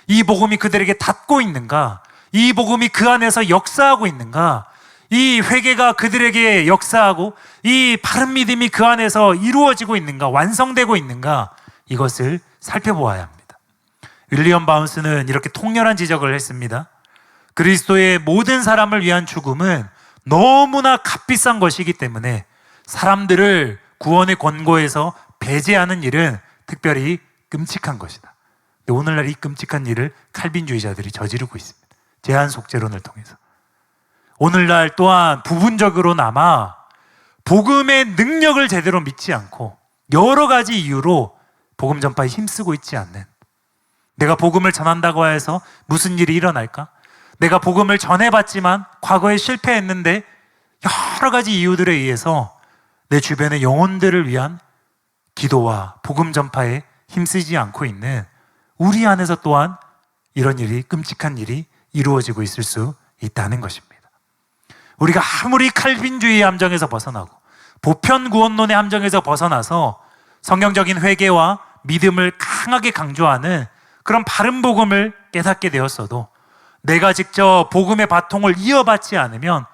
이 복음이 그들에게 닿고 있는가? 이 복음이 그 안에서 역사하고 있는가? 이 회개가 그들에게 역사하고 이 바른 믿음이 그 안에서 이루어지고 있는가? 완성되고 있는가? 이것을 살펴보아야 합니다. 윌리엄 바운스는 이렇게 통렬한 지적을 했습니다. 그리스도의 모든 사람을 위한 죽음은 너무나 값비싼 것이기 때문에 사람들을 구원의 권고에서 배제하는 일은 특별히 끔찍한 것이다. 근데 오늘날 이 끔찍한 일을 칼빈주의자들이 저지르고 있습니다. 제한 속죄론을 통해서. 오늘날 또한 부분적으로나마 복음의 능력을 제대로 믿지 않고 여러 가지 이유로 복음 전파에 힘쓰고 있지 않는, 내가 복음을 전한다고 해서 무슨 일이 일어날까? 내가 복음을 전해봤지만 과거에 실패했는데 여러 가지 이유들에 의해서 내 주변의 영혼들을 위한 기도와 복음 전파에 힘쓰지 않고 있는 우리 안에서 또한 이런 일이, 끔찍한 일이 이루어지고 있을 수 있다는 것입니다. 우리가 아무리 칼빈주의의 함정에서 벗어나고 보편 구원론의 함정에서 벗어나서 성경적인 회개와 믿음을 강하게 강조하는 그런 바른 복음을 깨닫게 되었어도 내가 직접 복음의 바통을 이어받지 않으면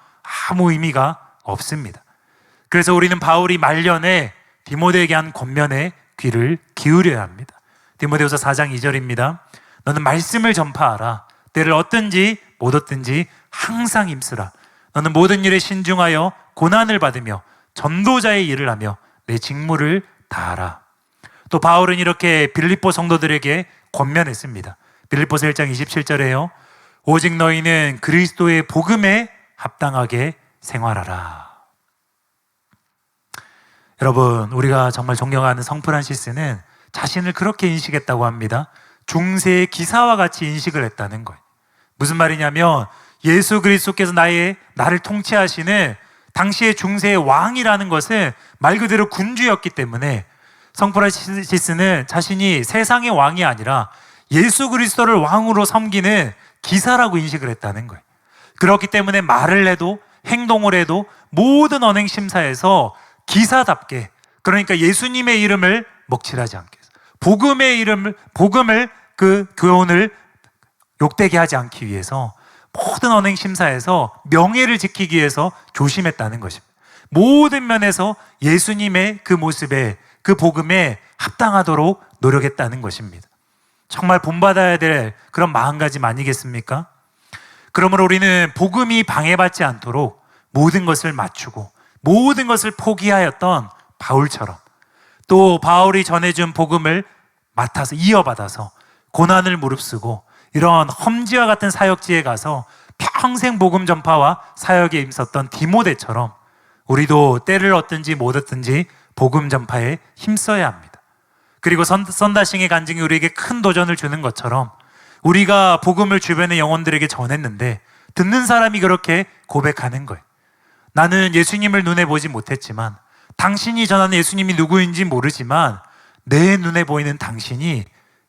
아무 의미가 없습니다. 그래서 우리는 바울이 말년에 디모데에게 한 권면에 귀를 기울여야 합니다. 디모데후서 4장 2절입니다. 너는 말씀을 전파하라. 때를 얻든지 못 얻든지 항상 힘쓰라. 너는 모든 일에 신중하여 고난을 받으며 전도자의 일을 하며 내 직무를 다하라. 또 바울은 이렇게 빌립보 성도들에게 권면했습니다. 빌립보서 1장 27절에요. 오직 너희는 그리스도의 복음에 합당하게 생활하라. 여러분, 우리가 정말 존경하는 성 프란시스는 자신을 그렇게 인식했다고 합니다. 중세의 기사와 같이 인식을 했다는 거예요. 무슨 말이냐면 예수 그리스도께서 나를 통치하시는 당시의 중세의 왕이라는 것은 말 그대로 군주였기 때문에 성 프란시스는 자신이 세상의 왕이 아니라 예수 그리스도를 왕으로 섬기는 기사라고 인식을 했다는 거예요. 그렇기 때문에 말을 해도 행동을 해도 모든 언행 심사에서 기사답게, 그러니까 예수님의 이름을 먹칠하지 않게 해서 복음을 그 교훈을 욕되게 하지 않기 위해서 모든 언행 심사에서 명예를 지키기 위해서 조심했다는 것입니다. 모든 면에서 예수님의 그 모습에, 그 복음에 합당하도록 노력했다는 것입니다. 정말 본받아야 될 그런 마음가짐 아니겠습니까? 그러므로 우리는 복음이 방해받지 않도록 모든 것을 맞추고 모든 것을 포기하였던 바울처럼, 또 바울이 전해준 복음을 맡아서 이어받아서 고난을 무릅쓰고 이런 험지와 같은 사역지에 가서 평생 복음 전파와 사역에 힘썼던 디모데처럼 우리도 때를 얻든지 못 얻든지 복음 전파에 힘써야 합니다. 그리고 썬다싱의 간증이 우리에게 큰 도전을 주는 것처럼 우리가 복음을 주변의 영혼들에게 전했는데 듣는 사람이 그렇게 고백하는 거예요. 나는 예수님을 눈에 보지 못했지만, 당신이 전하는 예수님이 누구인지 모르지만 내 눈에 보이는 당신이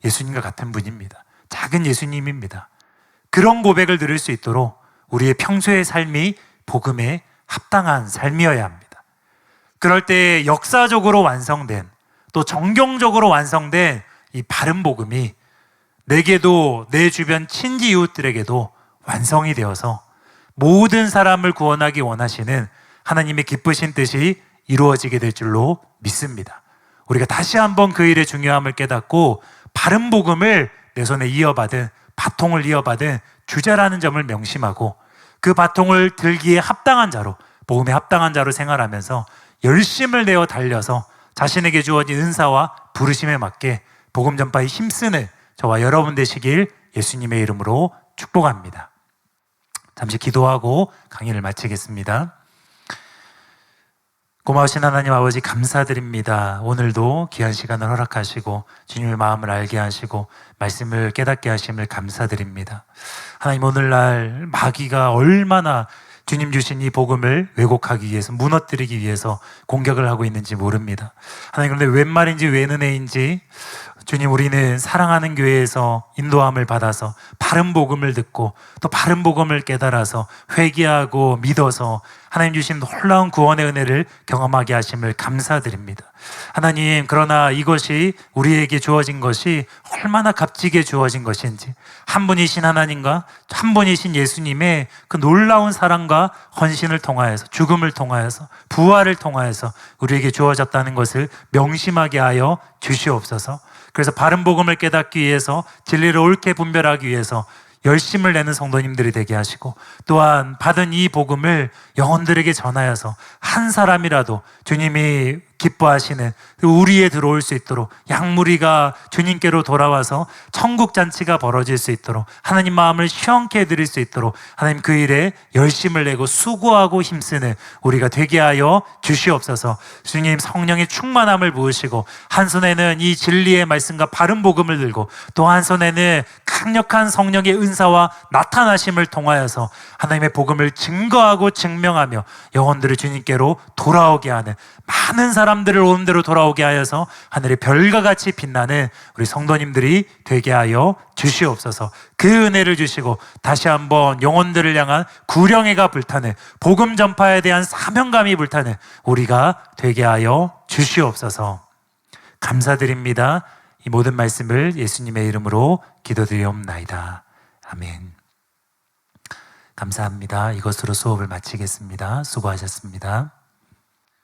예수님과 같은 분입니다. 작은 예수님입니다. 그런 고백을 들을 수 있도록 우리의 평소의 삶이 복음에 합당한 삶이어야 합니다. 그럴 때 역사적으로 완성된, 또 정경적으로 완성된 이 바른 복음이 내게도 내 주변 친지 이웃들에게도 완성이 되어서 모든 사람을 구원하기 원하시는 하나님의 기쁘신 뜻이 이루어지게 될 줄로 믿습니다. 우리가 다시 한번 그 일의 중요함을 깨닫고 바른 복음을 내 손에 이어받은, 바통을 이어받은 주자라는 점을 명심하고 그 바통을 들기에 합당한 자로, 복음에 합당한 자로 생활하면서 열심을 내어 달려서 자신에게 주어진 은사와 부르심에 맞게 복음 전파에 힘쓰는 저와 여러분 되시길 예수님의 이름으로 축복합니다. 잠시 기도하고 강의를 마치겠습니다. 고마우신 하나님 아버지 감사드립니다. 오늘도 귀한 시간을 허락하시고 주님의 마음을 알게 하시고 말씀을 깨닫게 하심을 감사드립니다. 하나님, 오늘날 마귀가 얼마나 주님 주신 이 복음을 왜곡하기 위해서, 무너뜨리기 위해서 공격을 하고 있는지 모릅니다. 하나님, 그런데 웬 말인지 웬 은혜인지 주님, 우리는 사랑하는 교회에서 인도함을 받아서 바른 복음을 듣고 또 바른 복음을 깨달아서 회개하고 믿어서 하나님 주신 놀라운 구원의 은혜를 경험하게 하심을 감사드립니다. 하나님, 그러나 이것이 우리에게 주어진 것이 얼마나 값지게 주어진 것인지, 한 분이신 하나님과 한 분이신 예수님의 그 놀라운 사랑과 헌신을 통하여서, 죽음을 통하여서, 부활을 통하여서 우리에게 주어졌다는 것을 명심하게 하여 주시옵소서. 그래서 바른 복음을 깨닫기 위해서, 진리를 옳게 분별하기 위해서 열심을 내는 성도님들이 되게 하시고, 또한 받은 이 복음을 영혼들에게 전하여서 한 사람이라도 주님이 기뻐하시는 우리에 들어올 수 있도록, 양무리가 주님께로 돌아와서 천국 잔치가 벌어질 수 있도록, 하나님 마음을 시원케 해드릴 수 있도록 하나님 그 일에 열심을 내고 수고하고 힘쓰는 우리가 되게 하여 주시옵소서. 주님, 성령의 충만함을 부으시고, 한 손에는 이 진리의 말씀과 바른 복음을 들고 또 한 손에는 강력한 성령의 은사와 나타나심을 통하여서 하나님의 복음을 증거하고 증명하며 영혼들을 주님께로 돌아오게 하는, 많은 사람들을 오는대로 돌아오게 하여서 하늘의 별과 같이 빛나는 우리 성도님들이 되게 하여 주시옵소서. 그 은혜를 주시고 다시 한번 영혼들을 향한 구령회가 불타는, 복음 전파에 대한 사명감이 불타는 우리가 되게 하여 주시옵소서. 감사드립니다. 이 모든 말씀을 예수님의 이름으로 기도드리옵나이다. 아멘. 감사합니다. 이것으로 수업을 마치겠습니다. 수고하셨습니다.